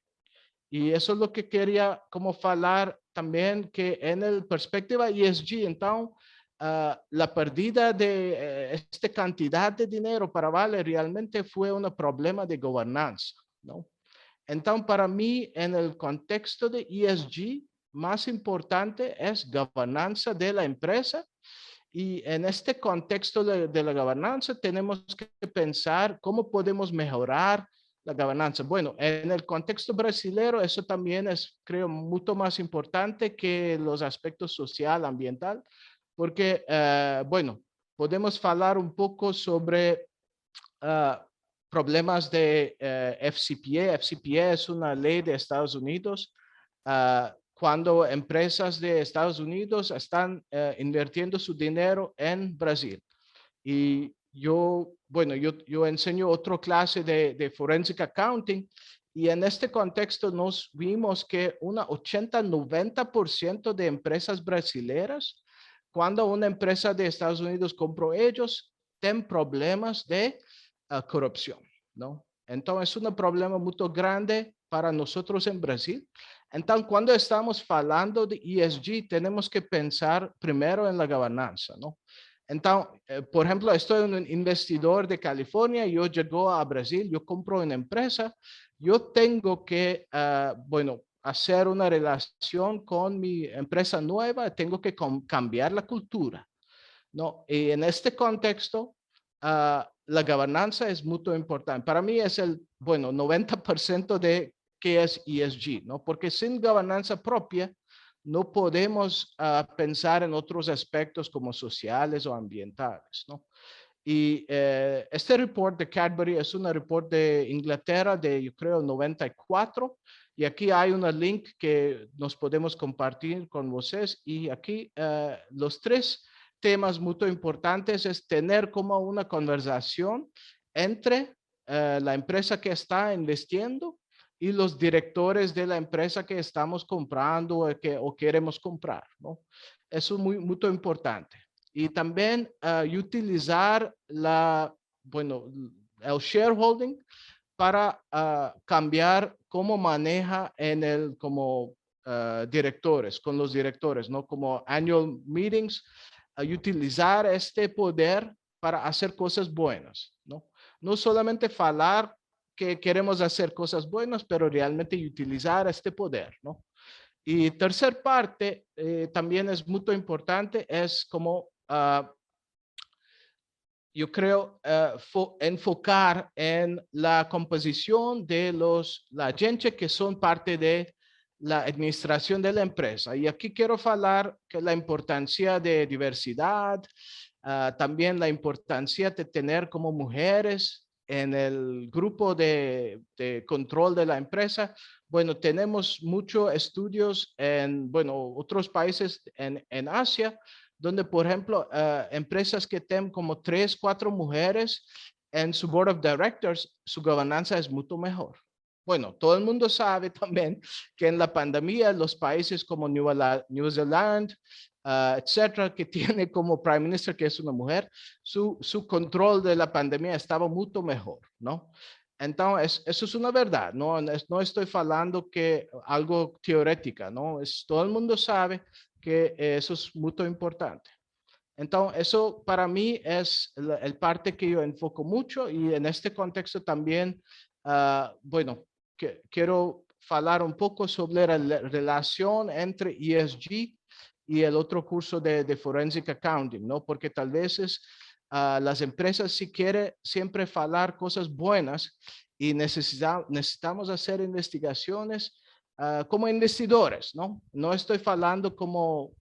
Y eso es lo que quería como hablar también, que en el perspectiva ESG, entonces, la pérdida de esta cantidad de dinero para Vale realmente fue un problema de gobernanza, ¿no? Entonces, para mí, en el contexto de ESG, más importante es gobernanza de la empresa. Y en este contexto de la gobernanza, tenemos que pensar cómo podemos mejorar la gobernanza. Bueno, en el contexto brasileño, eso también es, creo, mucho más importante que los aspectos social, ambiental, porque, bueno, podemos hablar un poco sobre problemas de FCPA. FCPA es una ley de Estados Unidos. Cuando empresas de Estados Unidos están invirtiendo su dinero en Brasil. Y bueno, yo enseño otra clase de Forensic Accounting y en este contexto nos vimos que una 80-90% de empresas brasileñas, cuando una empresa de Estados Unidos compró ellos, tienen problemas de corrupción, ¿no? Entonces es un problema muy grande para nosotros en Brasil. Entonces, cuando estamos hablando de ESG, tenemos que pensar primero en la gobernanza, ¿no? Entonces, por ejemplo, estoy un investidor de California, yo llego a Brasil, yo compro una empresa, yo tengo que, bueno, hacer una relación con mi empresa nueva, tengo que cambiar la cultura, ¿no? Y en este contexto, la gobernanza es muy importante. Para mí es el, bueno, 90% de qué es ESG, ¿no? Porque sin gobernanza propia, no podemos pensar en otros aspectos como sociales o ambientales, ¿no? Y este report de Cadbury es un report de Inglaterra de, yo creo, 94. Y aquí hay un link que nos podemos compartir con ustedes. Y aquí los tres temas muy importantes es tener como una conversación entre la empresa que está investiendo y los directores de la empresa que estamos comprando o queremos comprar, ¿no? Eso es muy importante. Y también utilizar bueno, el shareholding para cambiar cómo maneja como directores, con los directores, ¿no? Como annual meetings, utilizar este poder para hacer cosas buenas, ¿no? No solamente hablar que queremos hacer cosas buenas, pero realmente utilizar este poder, ¿no? Y tercer parte, también es muy importante, es como yo creo, enfocar en la composición de la gente que son parte de la administración de la empresa. Y aquí quiero hablar que la importancia de diversidad, también la importancia de tener como mujeres en el grupo de control de la empresa. Bueno, tenemos muchos estudios en, bueno, otros países en Asia, donde, por ejemplo, empresas que tienen como 3, 4 mujeres en su board of directors, su gobernanza es mucho mejor. Bueno, todo el mundo sabe también que en la pandemia los países como New Zealand, etcétera, que tiene como prime minister que es una mujer, su control de la pandemia estaba mucho mejor, ¿no? Entonces, eso es una verdad, no estoy hablando que algo teórica, ¿no? Todo el mundo sabe que eso es muy importante. Entonces, eso para mí es el parte que yo enfoco mucho y en este contexto también, bueno, quiero hablar un poco sobre la relación entre ESG y el otro curso de Forensic Accounting, ¿no? Porque tal vez las empresas si quieren siempre hablar cosas buenas y necesitamos hacer investigaciones como investidores, ¿no? No estoy hablando como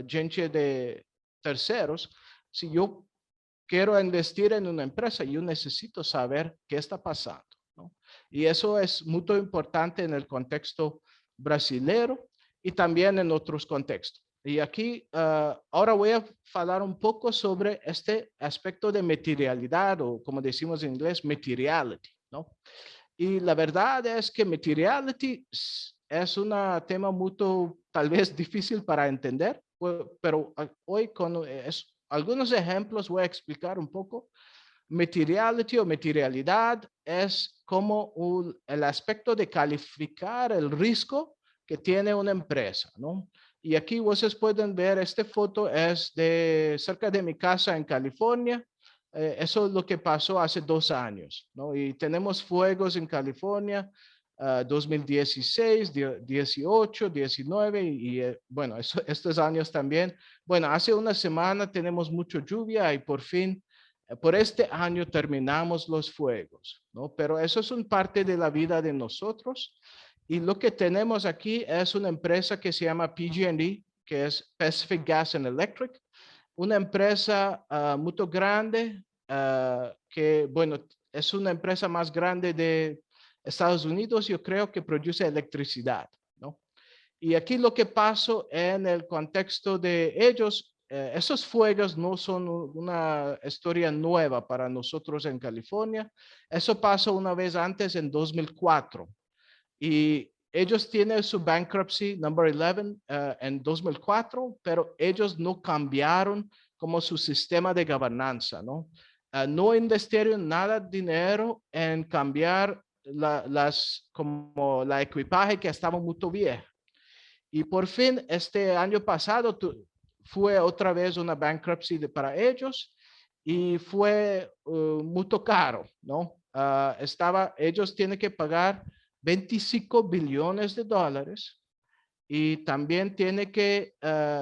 gente de terceros. Si yo quiero investir en una empresa, yo necesito saber qué está pasando, ¿no? Y eso es muy importante en el contexto brasileño y también en otros contextos. Y aquí ahora voy a hablar un poco sobre este aspecto de materialidad o como decimos en inglés, materiality, ¿no? Y la verdad es que materiality es un tema muy tal vez difícil para entender, pero hoy con algunos ejemplos voy a explicar un poco. Materiality o materialidad es como el aspecto de calificar el riesgo que tiene una empresa, ¿no? Y aquí ustedes pueden ver, esta foto es de cerca de mi casa en California. Eso es lo que pasó hace 2 años, ¿no? Y tenemos fuegos en California, 2016, 18, 19 bueno, estos años también. Bueno, hace una semana tenemos mucha lluvia y por fin, por este año terminamos los fuegos, ¿no? Pero eso es una parte de la vida de nosotros. Y lo que tenemos aquí es una empresa que se llama PG&E, que es Pacific Gas and Electric, una empresa muy grande, que, bueno, es una empresa más grande de Estados Unidos, yo creo, que produce electricidad, ¿no? Y aquí lo que pasó en el contexto de ellos, esos fuegos no son una historia nueva para nosotros en California. Eso pasó una vez antes, en 2004. Y ellos tienen su bankruptcy number 11 en 2004, pero ellos no cambiaron como su sistema de gobernanza, ¿no? No invirtieron nada de dinero en cambiar como la equipaje que estaba muy vieja. Y por fin, este año pasado, fue otra vez una bankruptcy para ellos y fue muy caro, ¿no? Ellos tienen que pagar 25 billones de dólares y también tiene que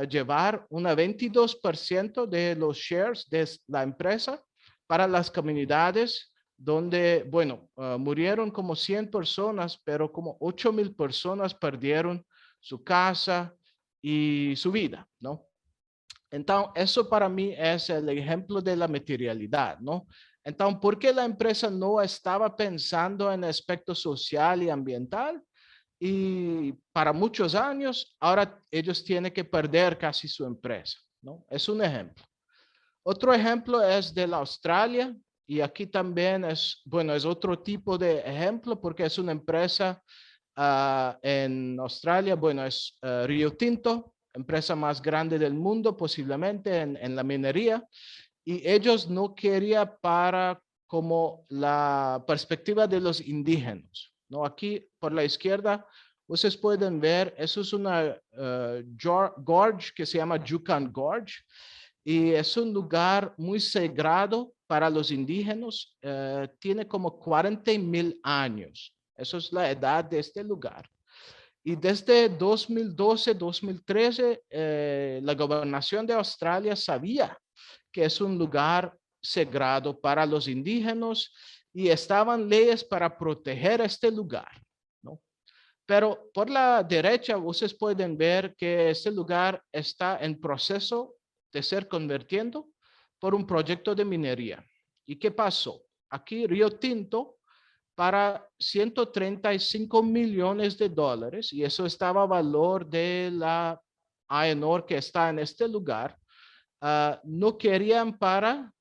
llevar un 22% de los shares de la empresa para las comunidades donde, bueno, murieron como 100 personas, pero como 8,000 personas perdieron su casa y su vida, ¿no? Entonces, eso para mí es el ejemplo de la materialidad, ¿no? Entonces, ¿por qué la empresa no estaba pensando en aspecto social y ambiental? Y para muchos años, ahora ellos tienen que perder casi su empresa, ¿no? Es un ejemplo. Otro ejemplo es de la Australia, y aquí también es, bueno, es otro tipo de ejemplo porque es una empresa en Australia, bueno, es Rio Tinto, empresa más grande del mundo posiblemente en la minería, y ellos no querían para como la perspectiva de los indígenas, ¿no? Aquí por la izquierda, ustedes pueden ver, eso es una gorge que se llama Juukan Gorge, y es un lugar muy sagrado para los indígenas, tiene como 40,000 años. Eso es la edad de este lugar. Y desde 2012, 2013, la gobernación de Australia sabía que es un lugar sagrado para los indígenas y estaban leyes para proteger este lugar, ¿no? Pero por la derecha, ustedes pueden ver que este lugar está en proceso de ser convertido por un proyecto de minería. ¿Y qué pasó? Aquí Rio Tinto, para 135 millones de dólares, y eso estaba a valor de la iron ore que está en este lugar, no querían para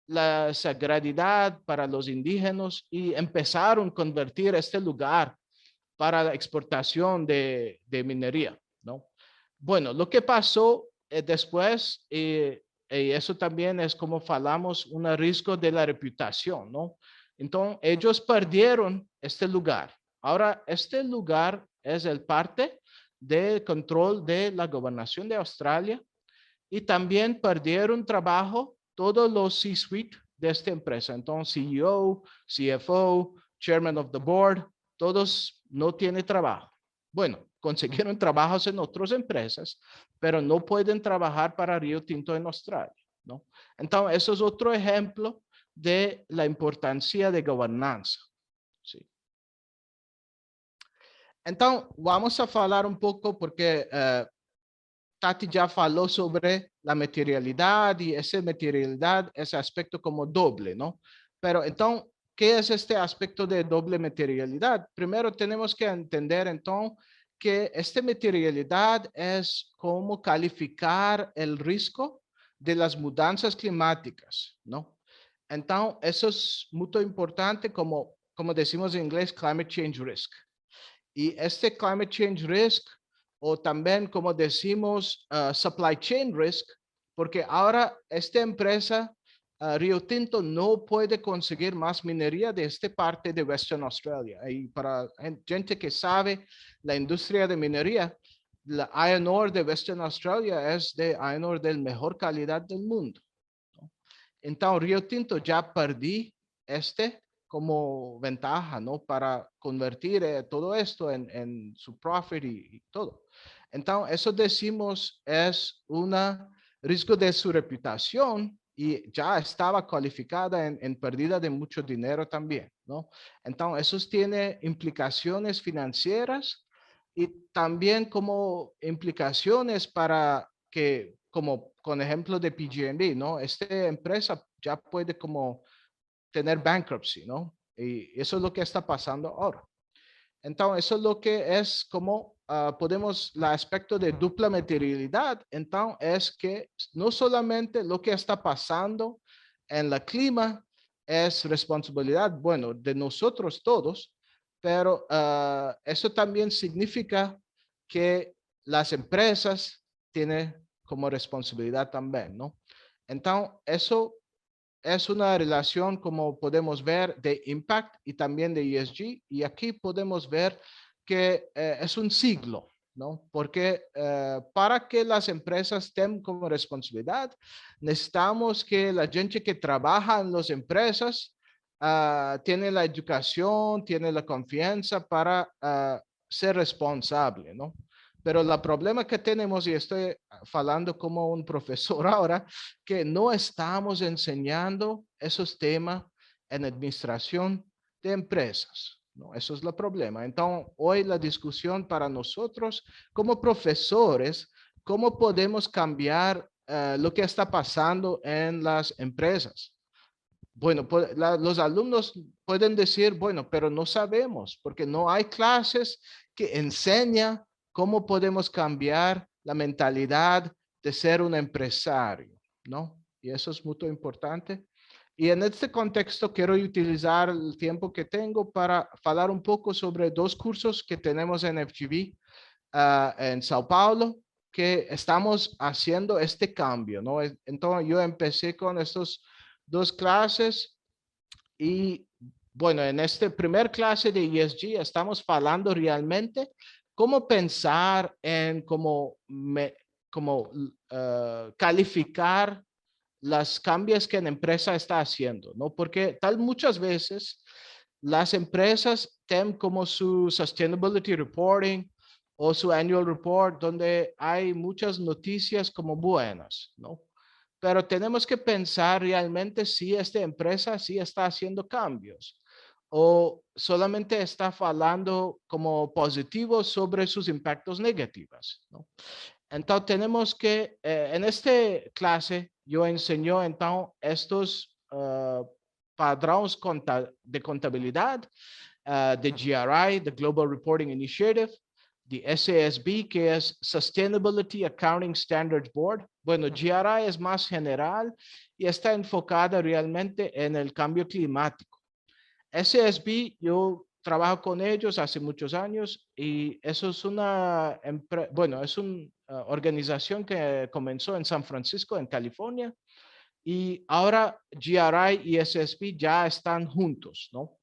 la sagralidad para los indígenas y empezaron a convertir este lugar para la exportación de minería, ¿no? Bueno, lo que pasó después, y eso también es como falamos, un riesgo de la reputación, ¿no? Entonces, ellos perdieron este lugar. Ahora, este lugar es el parte del control de la gobernación de Australia y también perdieron trabajo todos los C-suite de esta empresa. Entonces, CEO, CFO, Chairman of the Board, todos no tienen trabajo. Bueno, consiguieron trabajos en otras empresas, pero no pueden trabajar para Rio Tinto en Australia, ¿no? Entonces, eso es otro ejemplo de la importancia de gobernanza. Sí. Entonces, vamos a hablar un poco porque Tati ya faló sobre la materialidad y esa materialidad, ese aspecto como doble, ¿no? Pero entonces, ¿qué es este aspecto de doble materialidad? Primero tenemos que entender entonces que esta materialidad es cómo calificar el riesgo de las mudanzas climáticas, ¿no? Entonces, eso es muy importante como decimos en inglés, climate change risk. Y este climate change risk, o también como decimos supply chain risk, porque ahora esta empresa, Rio Tinto, no puede conseguir más minería de esta parte de Western Australia. Y para gente que sabe la industria de minería, la iron ore de Western Australia es de iron ore de mejor calidad del mundo, ¿no? Entonces, Rio Tinto ya perdí como ventaja, ¿no? Para convertir todo esto en su profit y todo. Entonces, eso decimos es un riesgo de su reputación y ya estaba cualificada en pérdida de mucho dinero también, ¿no? Entonces, eso tiene implicaciones financieras y también como implicaciones para que, como con ejemplo de PG&E, ¿no? Esta empresa ya puede como tener bankruptcy, ¿no? Y eso es lo que está pasando ahora. Entonces, eso es lo que es como podemos, el aspecto de dupla materialidad, entonces es que no solamente lo que está pasando en el clima es responsabilidad, bueno, de nosotros todos, pero eso también significa que las empresas tienen como responsabilidad también, ¿no? Entonces, eso es una relación, como podemos ver, de impact y también de ESG. Y aquí podemos ver que es un siglo, ¿no? Porque para que las empresas tengan como responsabilidad, necesitamos que la gente que trabaja en las empresas tiene la educación, tiene la confianza para ser responsable, ¿no? Pero el problema que tenemos, y estoy hablando como un profesor ahora, que no estamos enseñando esos temas en administración de empresas, ¿no? Eso es el problema. Entonces, hoy la discusión para nosotros como profesores, ¿cómo podemos cambiar lo que está pasando en las empresas? Bueno, los alumnos pueden decir, bueno, pero no sabemos porque no hay clases que enseñan cómo podemos cambiar la mentalidad de ser un empresario, ¿no? Y eso es muy importante. Y en este contexto quiero utilizar el tiempo que tengo para hablar un poco sobre dos cursos que tenemos en FGV en Sao Paulo, que estamos haciendo este cambio, ¿no? Entonces yo empecé con estos dos clases y bueno, en esta primer clase de ESG estamos hablando realmente cómo pensar en cómo calificar las cambios que la empresa está haciendo, ¿no? Porque tal muchas veces las empresas tienen como su sustainability reporting o su annual report donde hay muchas noticias como buenas, ¿no? Pero tenemos que pensar realmente si esta empresa sí está haciendo cambios o solamente está hablando como positivo sobre sus impactos negativos, ¿no? Entonces tenemos que, en esta clase, yo enseño entonces estos padrões de contabilidad, de GRI, the Global Reporting Initiative, de SASB, que es Sustainability Accounting Standards Board. Bueno, GRI es más general y está enfocada realmente en el cambio climático. SASB, yo trabajo con ellos hace muchos años y eso es una, bueno, es una organización que comenzó en San Francisco, en California, y ahora GRI y SASB ya están juntos, ¿no?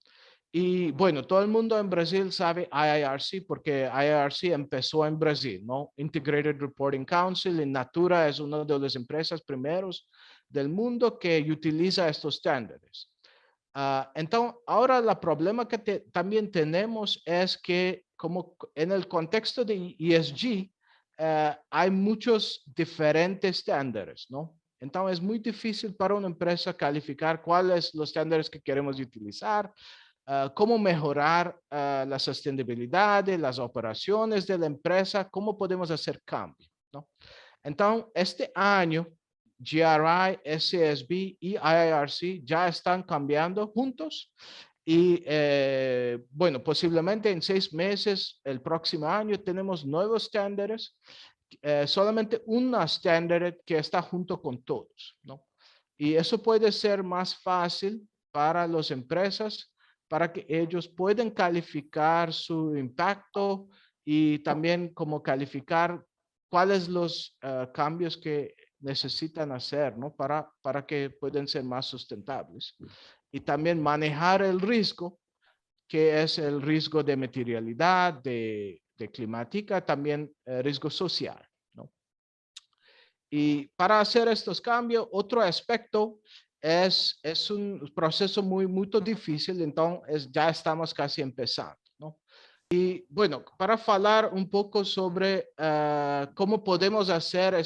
Y bueno, todo el mundo en Brasil sabe IIRC porque IIRC empezó en Brasil, ¿no? Integrated Reporting Council, en Natura es una de las empresas primeros del mundo que utiliza estos estándares. Entonces, ahora el problema que también tenemos es que como en el contexto de ESG hay muchos diferentes estándares, ¿no? Entonces, es muy difícil para una empresa calificar cuáles son los estándares que queremos utilizar, cómo mejorar la sostenibilidad de las operaciones de la empresa, cómo podemos hacer cambio, ¿no? Entonces, este año, GRI, SASB y IIRC ya están cambiando juntos y bueno, posiblemente en 6 meses, el próximo año, tenemos nuevos estándares, solamente un estándar que está junto con todos, ¿no? Y eso puede ser más fácil para las empresas para que ellos puedan calificar su impacto y también como calificar cuáles los cambios que necesitan hacer, ¿no? Para que puedan ser más sustentables. Y también manejar el riesgo, que es el riesgo de materialidad, de climática, también riesgo social, ¿no? Y para hacer estos cambios, otro aspecto es un proceso muy difícil, entonces ya estamos casi empezando, ¿no? Y bueno, para hablar un poco sobre cómo podemos hacer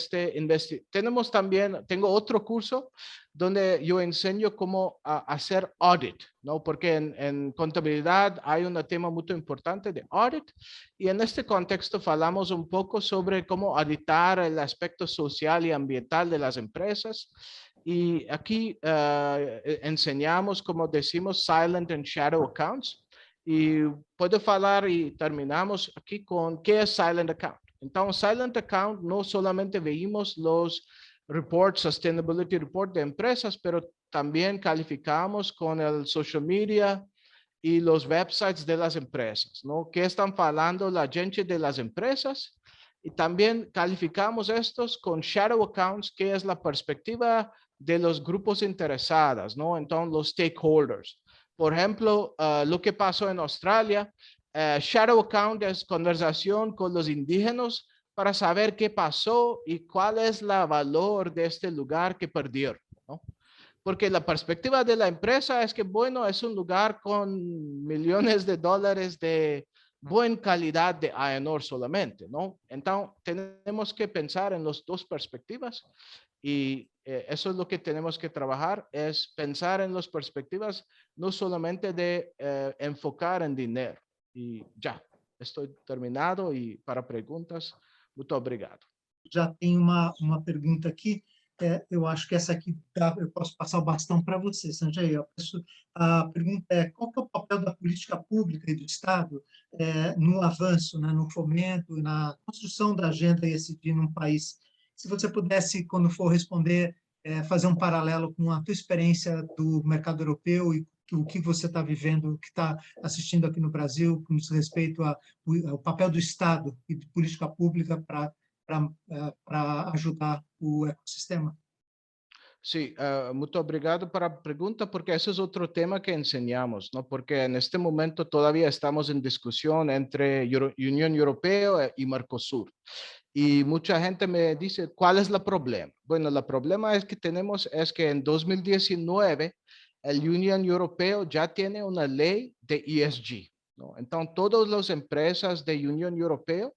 tengo otro curso donde yo enseño cómo hacer audit, ¿no? Porque en contabilidad hay un tema muy importante de audit, y en este contexto hablamos un poco sobre cómo auditar el aspecto social y ambiental de las empresas. Y aquí enseñamos, como decimos, silent and shadow accounts. Y puedo hablar y terminamos aquí con qué es Silent Account. Entonces, Silent Account no solamente veímos los reports, Sustainability Report de empresas, pero también calificamos con el social media y los websites de las empresas, ¿no? ¿Qué están hablando la gente de las empresas? Y también calificamos estos con Shadow Accounts, que es la perspectiva de los grupos interesados, ¿no? Entonces, los stakeholders. Por ejemplo, lo que pasó en Australia, Shadow Account es conversación con los indígenas para saber qué pasó y cuál es el valor de este lugar que perdieron, ¿no? Porque la perspectiva de la empresa es que, bueno, es un lugar con millones de dólares de buena calidad de iron ore solamente, ¿no? Entonces, tenemos que pensar en las dos perspectivas. Y eso es lo que tenemos que trabajar, es pensar en las perspectivas, no solamente de enfocar en dinero. Y ya, estoy terminado, y para preguntas, muito obrigado. Já tem uma pergunta aqui, eu acho que essa aqui eu posso passar o bastão para você, Sanjay. A pergunta é: qual que é o papel da política pública e do Estado no avanço, né, no fomento, na construção da agenda ESG num país? Se você pudesse, quando for responder, fazer um paralelo com a tua experiência do mercado europeu e o que você está vivendo, o que está assistindo aqui no Brasil, com respeito ao papel do Estado e de política pública para ajudar o ecossistema. Sí, muito obrigado para la pregunta, porque ese es otro tema que enseñamos, ¿no? Porque en este momento todavía estamos en discusión entre Unión Europea y Mercosur. Y mucha gente me dice, ¿cuál es el problema? Bueno, el problema es que en 2019 el Unión Europeo ya tiene una ley de ESG, ¿no? Entonces, todas las empresas de Unión Europea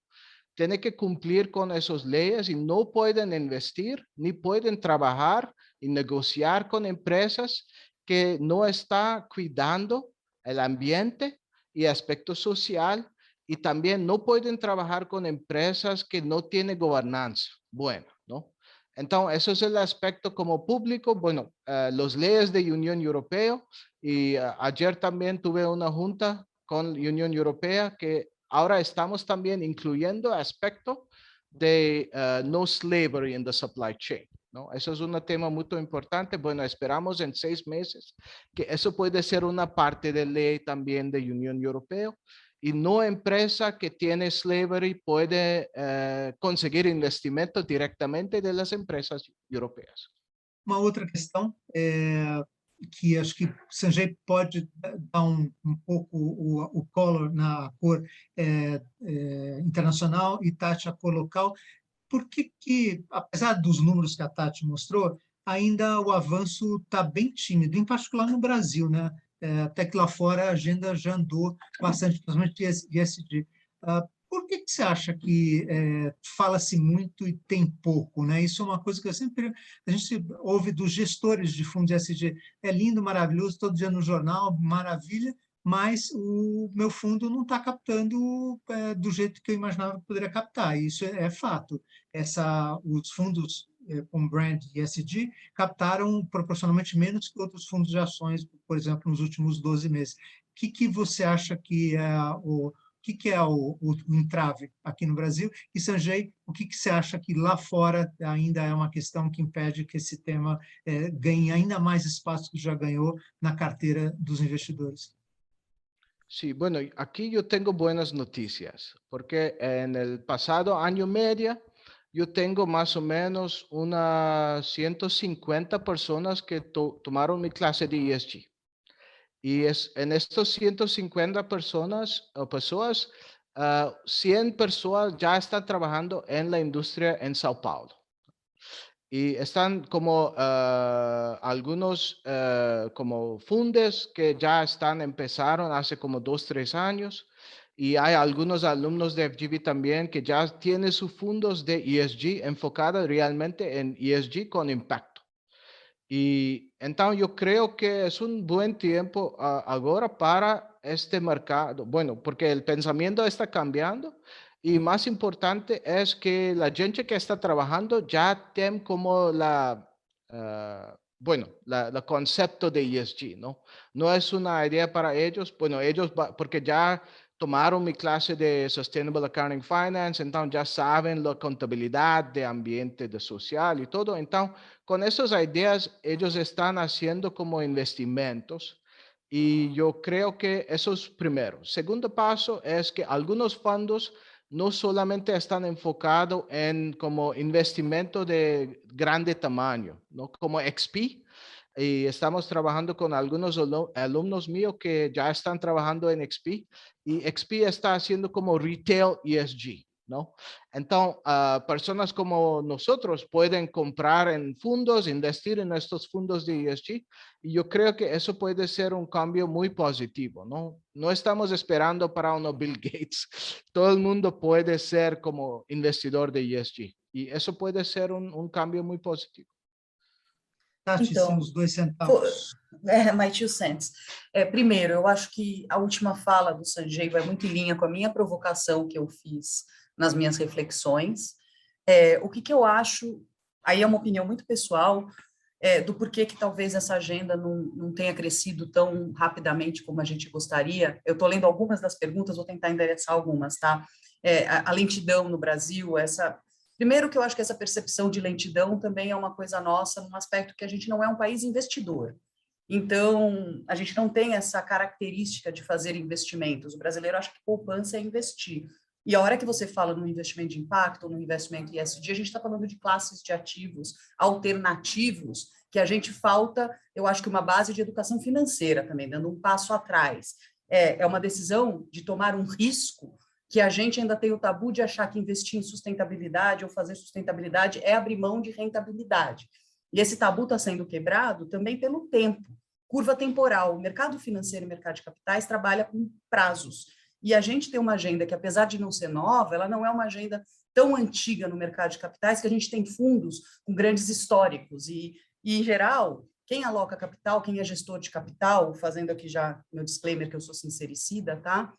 tienen que cumplir con esas leyes y no pueden investir ni pueden trabajar y negociar con empresas que no están cuidando el ambiente y aspecto social, y también no pueden trabajar con empresas que no tienen gobernanza buena, ¿no? Entonces, eso es el aspecto como público. Bueno, las leyes de Unión Europea, y ayer también tuve una junta con Unión Europea que ahora estamos también incluyendo aspecto de no slavery in the supply chain, ¿no? Eso es un tema muy importante. Bueno, esperamos en 6 meses que eso puede ser una parte de ley también de Unión Europea, y no empresa que tiene slavery puede conseguir investimento directamente de las empresas europeas. Uma outra questão que acho que Sanjay pode dar um pouco o color na cor internacional e Tati a cor local. Por que, apesar dos números que a Tati mostrou, ainda o avanço está bem tímido, em particular no Brasil, né? Até que lá fora a agenda já andou bastante, principalmente de ESG. Por que você acha que fala-se muito e tem pouco, né? Isso é uma coisa que a gente ouve dos gestores de fundos de ESG. É lindo, maravilhoso, todo dia no jornal, maravilha, mas o meu fundo não está captando do jeito que eu imaginava que poderia captar. Isso é fato. Os fundos com brand ESG captaram proporcionalmente menos que outros fundos de ações, por exemplo, nos últimos 12 meses. O que você acha que é o entrave aqui no Brasil? E, Sanjay, o que você acha que lá fora ainda é uma questão que impede que esse tema ganhe ainda mais espaço que já ganhou na carteira dos investidores? Sí, bueno, aquí yo tengo buenas noticias, porque en el pasado año y medio yo tengo más o menos unas 150 personas que tomaron mi clase de ESG. Y en estos 150 personas, 100 personas ya están trabajando en la industria en Sao Paulo. Y están como algunos como fundos que ya empezaron hace como 2, 3 años. Y hay algunos alumnos de FGV también que ya tienen sus fondos de ESG enfocados realmente en ESG con impacto. Y entonces yo creo que es un buen tiempo ahora para este mercado. Bueno, porque el pensamiento está cambiando y más importante es que la gente que está trabajando ya tiene como la concepto de ESG, ¿no? No es una idea para ellos, bueno, porque ya tomaron mi clase de Sustainable Accounting Finance, entonces ya saben la contabilidad de ambiente, de social y todo. Entonces, con esas ideas, ellos están haciendo como investimentos y yo creo que eso es primero. Segundo paso es que algunos fondos no solamente están enfocados en como investimento de grande tamaño, ¿no? Como XP. Y estamos trabajando con algunos alumnos míos que ya están trabajando en XP y XP está haciendo como retail ESG, ¿no? Entonces, personas como nosotros pueden comprar en fondos, investir en estos fondos de ESG y yo creo que eso puede ser un cambio muy positivo, ¿no? No estamos esperando para uno Bill Gates. Todo el mundo puede ser como investidor de ESG y eso puede ser un cambio muy positivo. Tati, Então, seus 2 centavos. my two cents. Primeiro, eu acho que a última fala do Sanjay vai muito em linha com a minha provocação que eu fiz nas minhas reflexões. O que eu acho, aí é uma opinião muito pessoal, do porquê que talvez essa agenda não tenha crescido tão rapidamente como a gente gostaria. Eu estou lendo algumas das perguntas, vou tentar endereçar algumas, tá? A lentidão no Brasil, primeiro que eu acho que essa percepção de lentidão também é uma coisa nossa, num aspecto que a gente não é um país investidor. Então, a gente não tem essa característica de fazer investimentos. O brasileiro acha que poupança é investir. E a hora que você fala no investimento de impacto, no investimento ESG, a gente está falando de classes de ativos alternativos, que a gente falta, eu acho que uma base de educação financeira também, dando um passo atrás. É uma decisão de tomar um risco que a gente ainda tem o tabu de achar que investir em sustentabilidade ou fazer sustentabilidade é abrir mão de rentabilidade. E esse tabu está sendo quebrado também pelo tempo, curva temporal. O mercado financeiro e o mercado de capitais trabalha com prazos. E a gente tem uma agenda que, apesar de não ser nova, ela não é uma agenda tão antiga no mercado de capitais, que a gente tem fundos com grandes históricos. E em geral, quem aloca capital, quem é gestor de capital, fazendo aqui já meu disclaimer que eu sou sincericida, tá?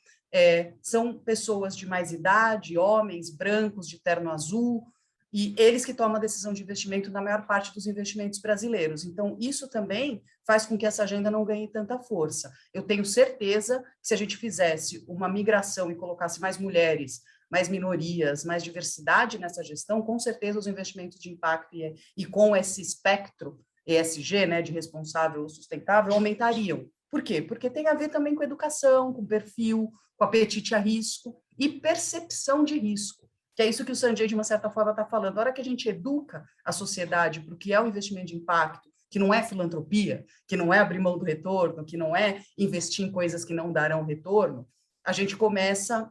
São pessoas de mais idade, homens brancos de terno azul, e eles que tomam a decisão de investimento na maior parte dos investimentos brasileiros. Então, isso também faz com que essa agenda não ganhe tanta força. Eu tenho certeza que se a gente fizesse uma migração e colocasse mais mulheres, mais minorias, mais diversidade nessa gestão, com certeza os investimentos de impacto e com esse espectro ESG, né, de responsável ou sustentável, aumentariam. Por quê? Porque tem a ver também com educação, com perfil, com apetite a risco e percepção de risco, que é isso que o Sanjay, de uma certa forma, está falando. A hora que a gente educa a sociedade para o que é o investimento de impacto, que não é filantropia, que não é abrir mão do retorno, que não é investir em coisas que não darão retorno, a gente começa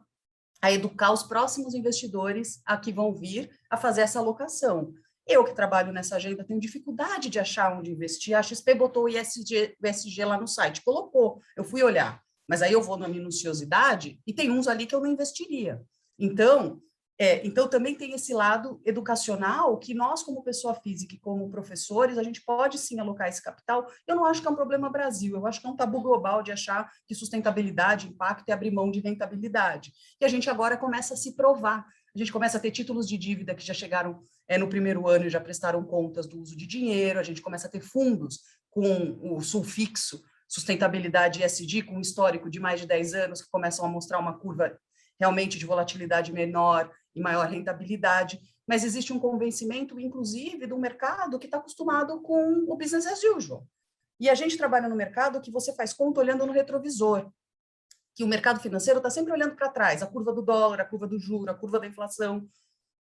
a educar os próximos investidores a que vão vir a fazer essa alocação. Eu que trabalho nessa agenda tenho dificuldade de achar onde investir. A XP botou o ESG lá no site, colocou, eu fui olhar, mas aí eu vou na minuciosidade e tem uns ali que eu não investiria. Então também tem esse lado educacional que nós, como pessoa física e como professores, a gente pode sim alocar esse capital. Eu não acho que é um problema Brasil, eu acho que é um tabu global de achar que sustentabilidade, impacto é abrir mão de rentabilidade. E a gente agora começa a se provar. A gente começa a ter títulos de dívida que já chegaram no primeiro ano e já prestaram contas do uso de dinheiro, a gente começa a ter fundos com o sulfixo, sustentabilidade ESG, com um histórico de mais de 10 anos, que começam a mostrar uma curva realmente de volatilidade menor e maior rentabilidade, mas existe um convencimento, inclusive, do mercado que está acostumado com o business as usual. E a gente trabalha no mercado que você faz conta olhando no retrovisor, que o mercado financeiro está sempre olhando para trás, a curva do dólar, a curva do juro, a curva da inflação.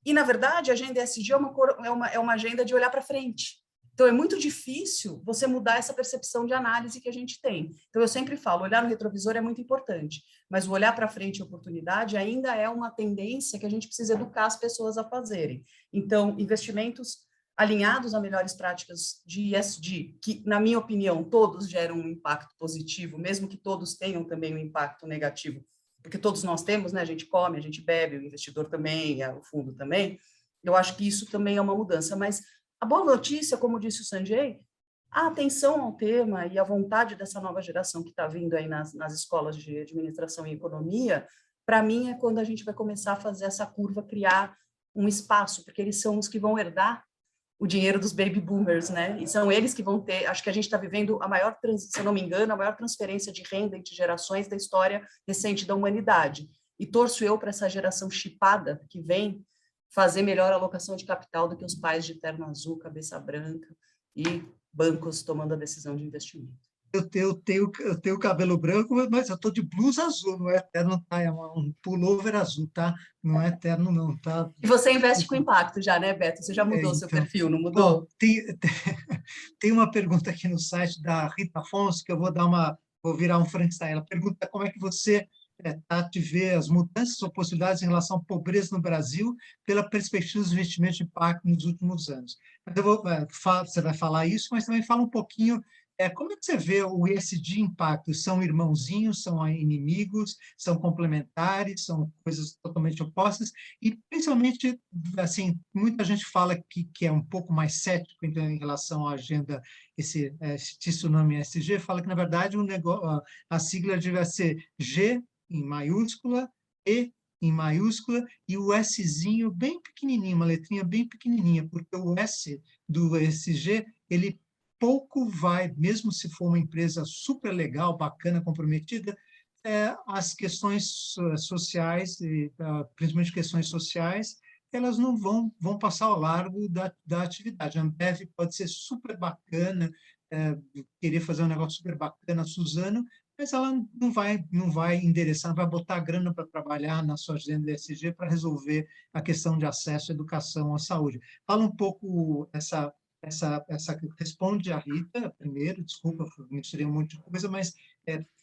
E, na verdade, a agenda ESG é uma agenda de olhar para frente. Então, é muito difícil você mudar essa percepção de análise que a gente tem. Então, eu sempre falo, olhar no retrovisor é muito importante, mas o olhar para frente e oportunidade ainda é uma tendência que a gente precisa educar as pessoas a fazerem. Então, investimentos alinhados a melhores práticas de ESG, que, na minha opinião, todos geram um impacto positivo, mesmo que todos tenham também um impacto negativo, porque todos nós temos, né? A gente come, a gente bebe, o investidor também, o fundo também. Eu acho que isso também é uma mudança, mas a boa notícia, como disse o Sanjay, a atenção ao tema e a vontade dessa nova geração que está vindo aí nas escolas de administração e economia, para mim é quando a gente vai começar a fazer essa curva criar um espaço, porque eles são os que vão herdar o dinheiro dos baby boomers, né? E são eles que vão ter, acho que a gente está vivendo a maior, se eu não me engano, a maior transferência de renda entre gerações da história recente da humanidade. E torço eu para essa geração chipada que vem fazer melhor alocação de capital do que os pais de terno azul, cabeça branca e bancos tomando a decisão de investimento. Eu tenho cabelo branco, mas eu estou de blusa azul, não é terno, tá? É um pullover azul, tá? Não é terno, não, tá? E você investe com impacto já, né, Beto? Você já mudou seu Então, perfil, não mudou? bom, tem uma pergunta aqui no site da Rita Afonso, que eu vou virar um Frankenstein. Ela pergunta como é que você te vê as mudanças ou possibilidades em relação à pobreza no Brasil pela perspectiva dos investimentos de impacto nos últimos anos. Mas você vai falar isso, mas também fala um pouquinho como é que você vê o ESG impacto? São irmãozinhos, são inimigos, são complementares, são coisas totalmente opostas? E, principalmente, assim, muita gente fala que é um pouco mais cético então, em relação à agenda, esse tsunami ESG, fala que, na verdade, a sigla devia ser G em maiúscula, E em maiúscula e o Szinho bem pequenininho, uma letrinha bem pequenininha, porque o S do ESG, ele pouco vai, mesmo se for uma empresa super legal, bacana, comprometida, as questões sociais, principalmente questões sociais, elas não vão passar ao largo da atividade. A Ambev pode ser super bacana, querer fazer um negócio super bacana, Suzano, mas ela não vai endereçar, não vai botar grana para trabalhar na sua agenda ESG para resolver a questão de acesso à educação, à saúde. Fala um pouco responde a Rita primeiro, desculpa, misturei um monte de coisa, mas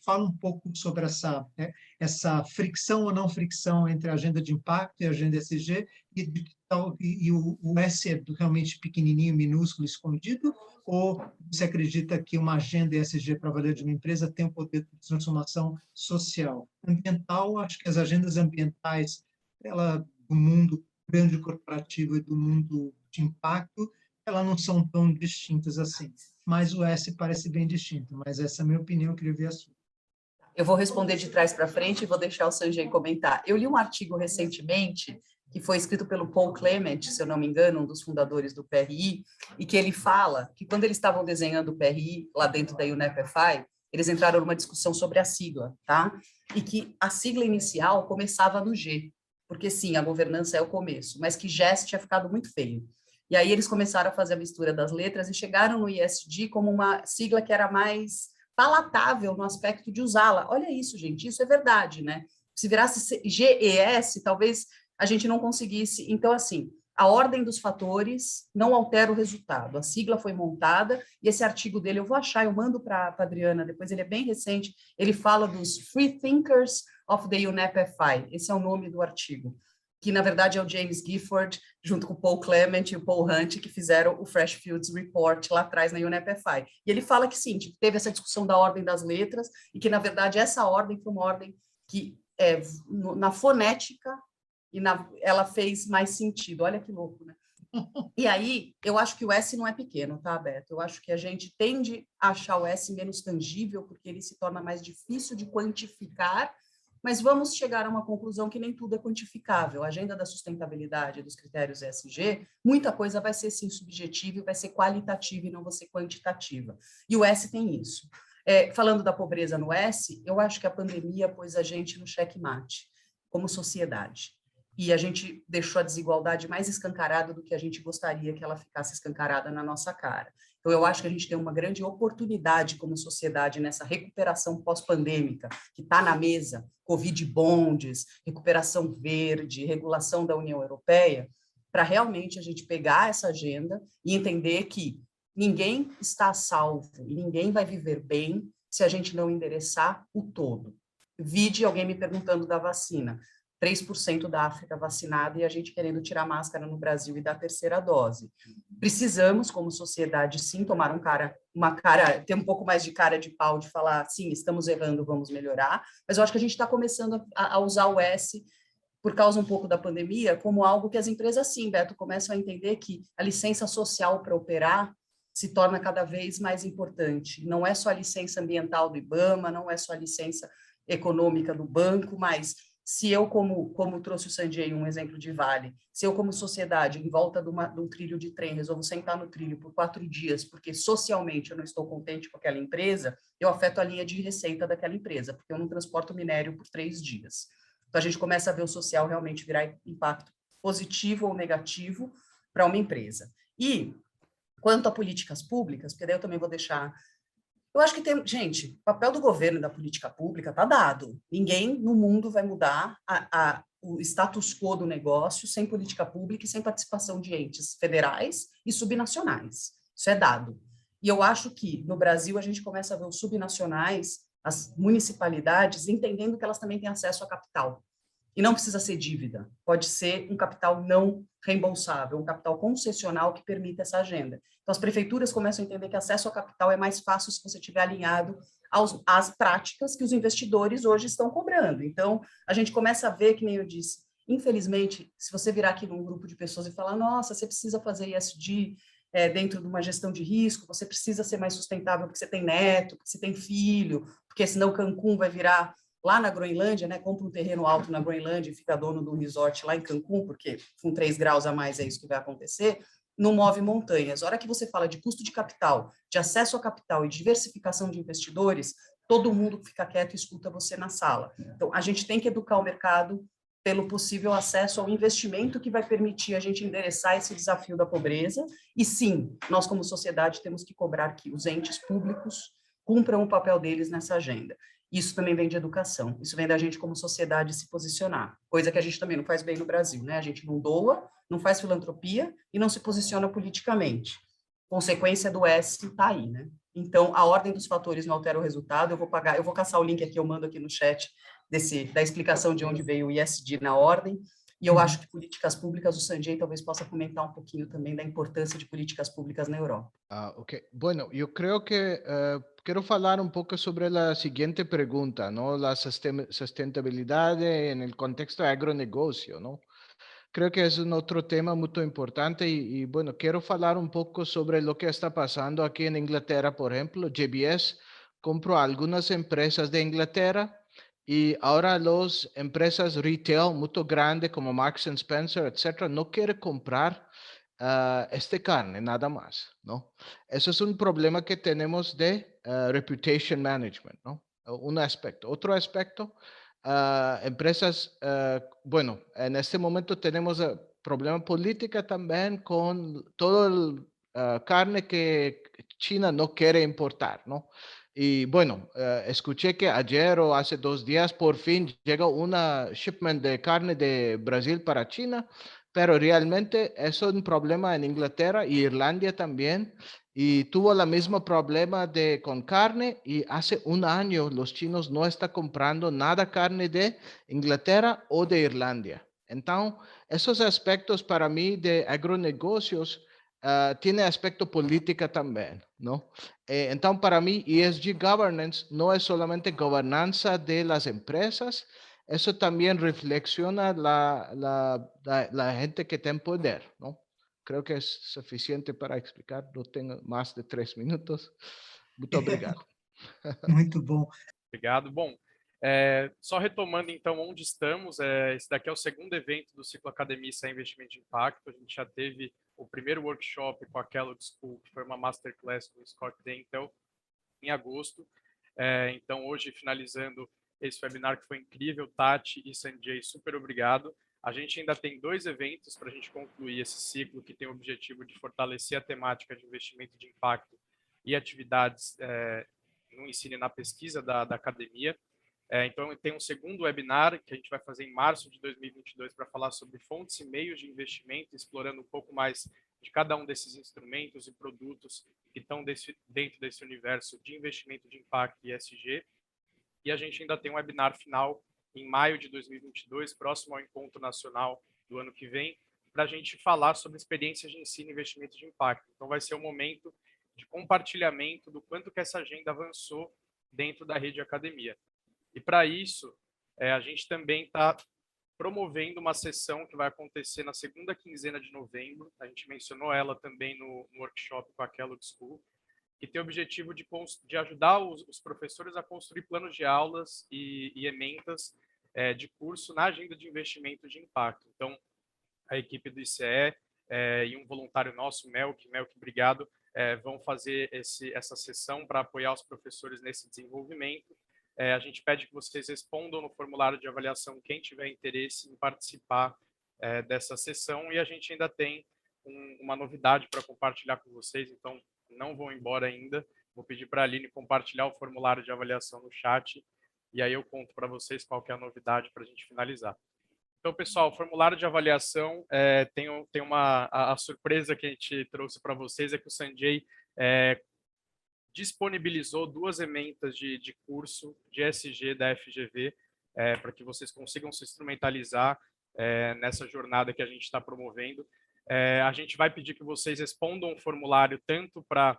fala um pouco sobre essa fricção ou não fricção entre a agenda de impacto e a agenda ESG, e o S é realmente pequenininho, minúsculo, escondido, ou você acredita que uma agenda ESG para valer de uma empresa tem o poder de transformação social? Ambiental, acho que as agendas ambientais do mundo grande corporativo e do mundo de impacto, elas não são tão distintas assim. Mas o S parece bem distinto, mas essa é a minha opinião, eu queria ver a sua. Eu vou responder de trás para frente e vou deixar o Sanjay comentar. Eu li um artigo recentemente que foi escrito pelo Paul Clement, se eu não me engano, um dos fundadores do PRI, e que ele fala que quando eles estavam desenhando o PRI lá dentro da UNEP-FI, eles entraram numa discussão sobre a sigla, tá? E que a sigla inicial começava no G, porque sim, a governança é o começo, mas que GES tinha ficado muito feio. E aí eles começaram a fazer a mistura das letras e chegaram no ESG como uma sigla que era mais palatável no aspecto de usá-la. Olha isso, gente, isso é verdade, né? Se virasse GES, talvez a gente não conseguisse. Então, assim, a ordem dos fatores não altera o resultado. A sigla foi montada e esse artigo dele, eu vou achar, eu mando para a Adriana, depois ele é bem recente, ele fala dos Free Thinkers of the UNEP-FI, esse é o nome do artigo, que na verdade é o James Gifford, junto com o Paul Clement e o Paul Hunt, que fizeram o Fresh Fields Report lá atrás na UNEP-FI. E ele fala que sim, teve essa discussão da ordem das letras, e que na verdade essa ordem foi uma ordem que, na fonética, ela fez mais sentido. Olha que louco, né? E aí, eu acho que o S não é pequeno, tá, Beto? Eu acho que a gente tende a achar o S menos tangível, porque ele se torna mais difícil de quantificar, mas vamos chegar a uma conclusão que nem tudo é quantificável. A agenda da sustentabilidade dos critérios ESG, muita coisa vai ser, sim, subjetiva e vai ser qualitativa e não vai ser quantitativa. E o S tem isso. Falando da pobreza no S, eu acho que a pandemia pôs a gente no xeque-mate, como sociedade. E a gente deixou a desigualdade mais escancarada do que a gente gostaria que ela ficasse escancarada na nossa cara. Então, eu acho que a gente tem uma grande oportunidade como sociedade nessa recuperação pós-pandêmica, que está na mesa, Covid bonds, recuperação verde, regulação da União Europeia, para realmente a gente pegar essa agenda e entender que ninguém está salvo e ninguém vai viver bem se a gente não endereçar o todo. Vide alguém me perguntando da vacina. 3% da África vacinada e a gente querendo tirar máscara no Brasil e dar a terceira dose. Precisamos, como sociedade, sim, tomar ter um pouco mais de cara de pau de falar, sim, estamos errando, vamos melhorar, mas eu acho que a gente está começando a usar o S, por causa um pouco da pandemia, como algo que as empresas, sim, Beto, começam a entender que a licença social para operar se torna cada vez mais importante. Não é só a licença ambiental do IBAMA, não é só a licença econômica do banco, mas se eu, como trouxe o Sanjay, um exemplo de Vale, se eu, como sociedade, em volta de um trilho de trem, resolvo sentar no trilho por 4 dias, porque socialmente eu não estou contente com aquela empresa, eu afeto a linha de receita daquela empresa, porque eu não transporto minério por 3 dias. Então, a gente começa a ver o social realmente virar impacto positivo ou negativo para uma empresa. E, quanto a políticas públicas, porque daí eu também vou deixar... Eu acho que tem... Gente, o papel do governo e da política pública está dado. Ninguém no mundo vai mudar o status quo do negócio sem política pública e sem participação de entes federais e subnacionais. Isso é dado. E eu acho que, no Brasil, a gente começa a ver os subnacionais, as municipalidades, entendendo que elas também têm acesso a capital. E não precisa ser dívida, pode ser um capital não reembolsável, um capital concessional que permita essa agenda. Então, as prefeituras começam a entender que acesso ao capital é mais fácil se você estiver alinhado às práticas que os investidores hoje estão cobrando. Então, a gente começa a ver, que nem eu disse, infelizmente, se você virar aqui num grupo de pessoas e falar, nossa, você precisa fazer ESG dentro de uma gestão de risco, você precisa ser mais sustentável porque você tem neto, porque você tem filho, porque senão Cancún vai virar... Lá na Groenlândia, né, compra um terreno alto na Groenlândia e fica dono de um resort lá em Cancún, porque com 3 graus a mais é isso que vai acontecer, não move montanhas. A hora que você fala de custo de capital, de acesso a capital e diversificação de investidores, todo mundo fica quieto e escuta você na sala. Então, a gente tem que educar o mercado pelo possível acesso ao investimento que vai permitir a gente endereçar esse desafio da pobreza. E sim, nós como sociedade temos que cobrar que os entes públicos cumpram o papel deles nessa agenda. Isso também vem de educação, isso vem da gente como sociedade se posicionar, coisa que a gente também não faz bem no Brasil, né? A gente não doa, não faz filantropia e não se posiciona politicamente. Consequência do S está aí, né? Então, a ordem dos fatores não altera o resultado, eu vou caçar o link aqui, eu mando aqui no chat da explicação de onde veio o ESG na ordem, e eu acho que políticas públicas, o Sanjay talvez possa comentar um pouquinho também da importância de políticas públicas na Europa. Ok. Bueno, yo creo que quiero hablar un poco sobre la siguiente pregunta, ¿no? La sustentabilidad en el contexto de agronegocio, ¿no? Creo que es un otro tema muy importante y bueno, quiero hablar un poco sobre lo que está pasando aquí en Inglaterra, por ejemplo. JBS compró algunas empresas de Inglaterra y ahora las empresas retail muy grandes como Marks and Spencer, etcétera, no quieren comprar carne nada más, ¿no? Eso es un problema que tenemos de reputation management, ¿no? Un aspecto. Otro aspecto, empresas, bueno, en este momento tenemos problema política también con todo el carne que China no quiere importar, ¿no? Y bueno, escuché que ayer o hace 2 días por fin llegó una shipment de carne de Brasil para China, pero realmente es un problema en Inglaterra y Irlanda también. Y tuvo el mismo problema con carne y hace 1 año los chinos no están comprando nada carne de Inglaterra o de Irlanda. Entonces, esos aspectos para mí de agronegocios tiene aspecto política también, ¿no? Entonces, para mí, ESG governance no es solamente gobernanza de las empresas, eso también reflexiona la gente que tiene poder, ¿no? Creo que es suficiente para explicar, no tengo más de 3 minutos. Muito obrigado. Muito bom. Obrigado. Bom, só retomando então onde estamos, esse daqui é o 2º evento do ciclo Academia e Investimento de Impacto. A gente já teve o primeiro workshop com a Kellogg School, que foi uma masterclass com o Scott Dentel, em agosto. Então, hoje, finalizando esse webinar que foi incrível, Tati e Sanjay, super obrigado. A gente ainda tem 2 eventos para a gente concluir esse ciclo, que tem o objetivo de fortalecer a temática de investimento de impacto e atividades no ensino e na pesquisa da academia. Então, tem um 2º webinar que a gente vai fazer em março de 2022 para falar sobre fontes e meios de investimento, explorando um pouco mais de cada um desses instrumentos e produtos que estão dentro desse universo de investimento de impacto e ESG. E a gente ainda tem um webinar final em maio de 2022, próximo ao encontro nacional do ano que vem, para a gente falar sobre experiências de ensino e investimento de impacto. Então, vai ser um momento de compartilhamento do quanto que essa agenda avançou dentro da rede academia. E, para isso, a gente também está promovendo uma sessão que vai acontecer na segunda quinzena de novembro. A gente mencionou ela também no workshop com a Kellogg School, que tem o objetivo de ajudar os professores a construir planos de aulas e emendas de curso na agenda de investimento de impacto. Então, a equipe do ICE e um voluntário nosso, Melk, obrigado, vão fazer essa sessão para apoiar os professores nesse desenvolvimento. A gente pede que vocês respondam no formulário de avaliação quem tiver interesse em participar dessa sessão, e a gente ainda tem uma novidade para compartilhar com vocês, então não vão embora ainda. Vou pedir para a Aline compartilhar o formulário de avaliação no chat, e aí eu conto para vocês qual que é a novidade para a gente finalizar. Então, pessoal, o formulário de avaliação tem a surpresa que a gente trouxe para vocês é que o Sanjay disponibilizou 2 emendas de curso de ESG da FGV para que vocês consigam se instrumentalizar nessa jornada que a gente está promovendo. A gente vai pedir que vocês respondam o formulário tanto para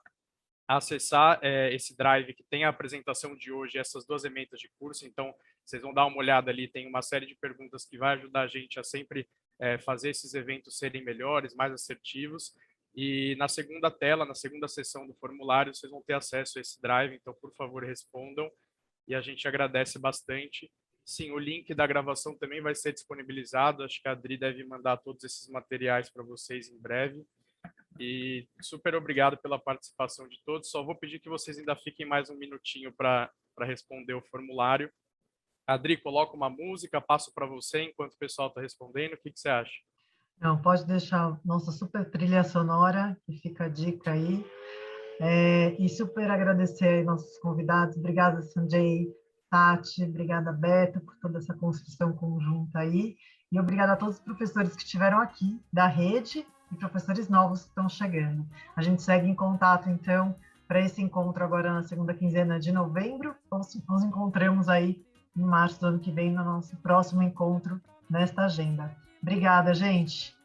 acessar esse drive que tem a apresentação de hoje, essas 2 emendas de curso. Então, vocês vão dar uma olhada ali, tem uma série de perguntas que vai ajudar a gente a sempre fazer esses eventos serem melhores, mais assertivos. E na segunda tela, na segunda sessão do formulário, vocês vão ter acesso a esse drive, então, por favor, respondam, e a gente agradece bastante. Sim, o link da gravação também vai ser disponibilizado, acho que a Adri deve mandar todos esses materiais para vocês em breve. E super obrigado pela participação de todos. Só vou pedir que vocês ainda fiquem mais um minutinho para responder o formulário. Adri, coloca uma música, passo para você enquanto o pessoal está respondendo. O que você acha? Não, pode deixar nossa super trilha sonora, que fica a dica aí. E super agradecer aí nossos convidados. Obrigada, Sanjay, Tati, obrigada, Beto, por toda essa construção conjunta aí. E obrigada a todos os professores que estiveram aqui da rede e professores novos que estão chegando. A gente segue em contato, então, para esse encontro agora na segunda quinzena de novembro. Nos encontramos aí em março do ano que vem, no nosso próximo encontro nesta agenda. Obrigada, gente!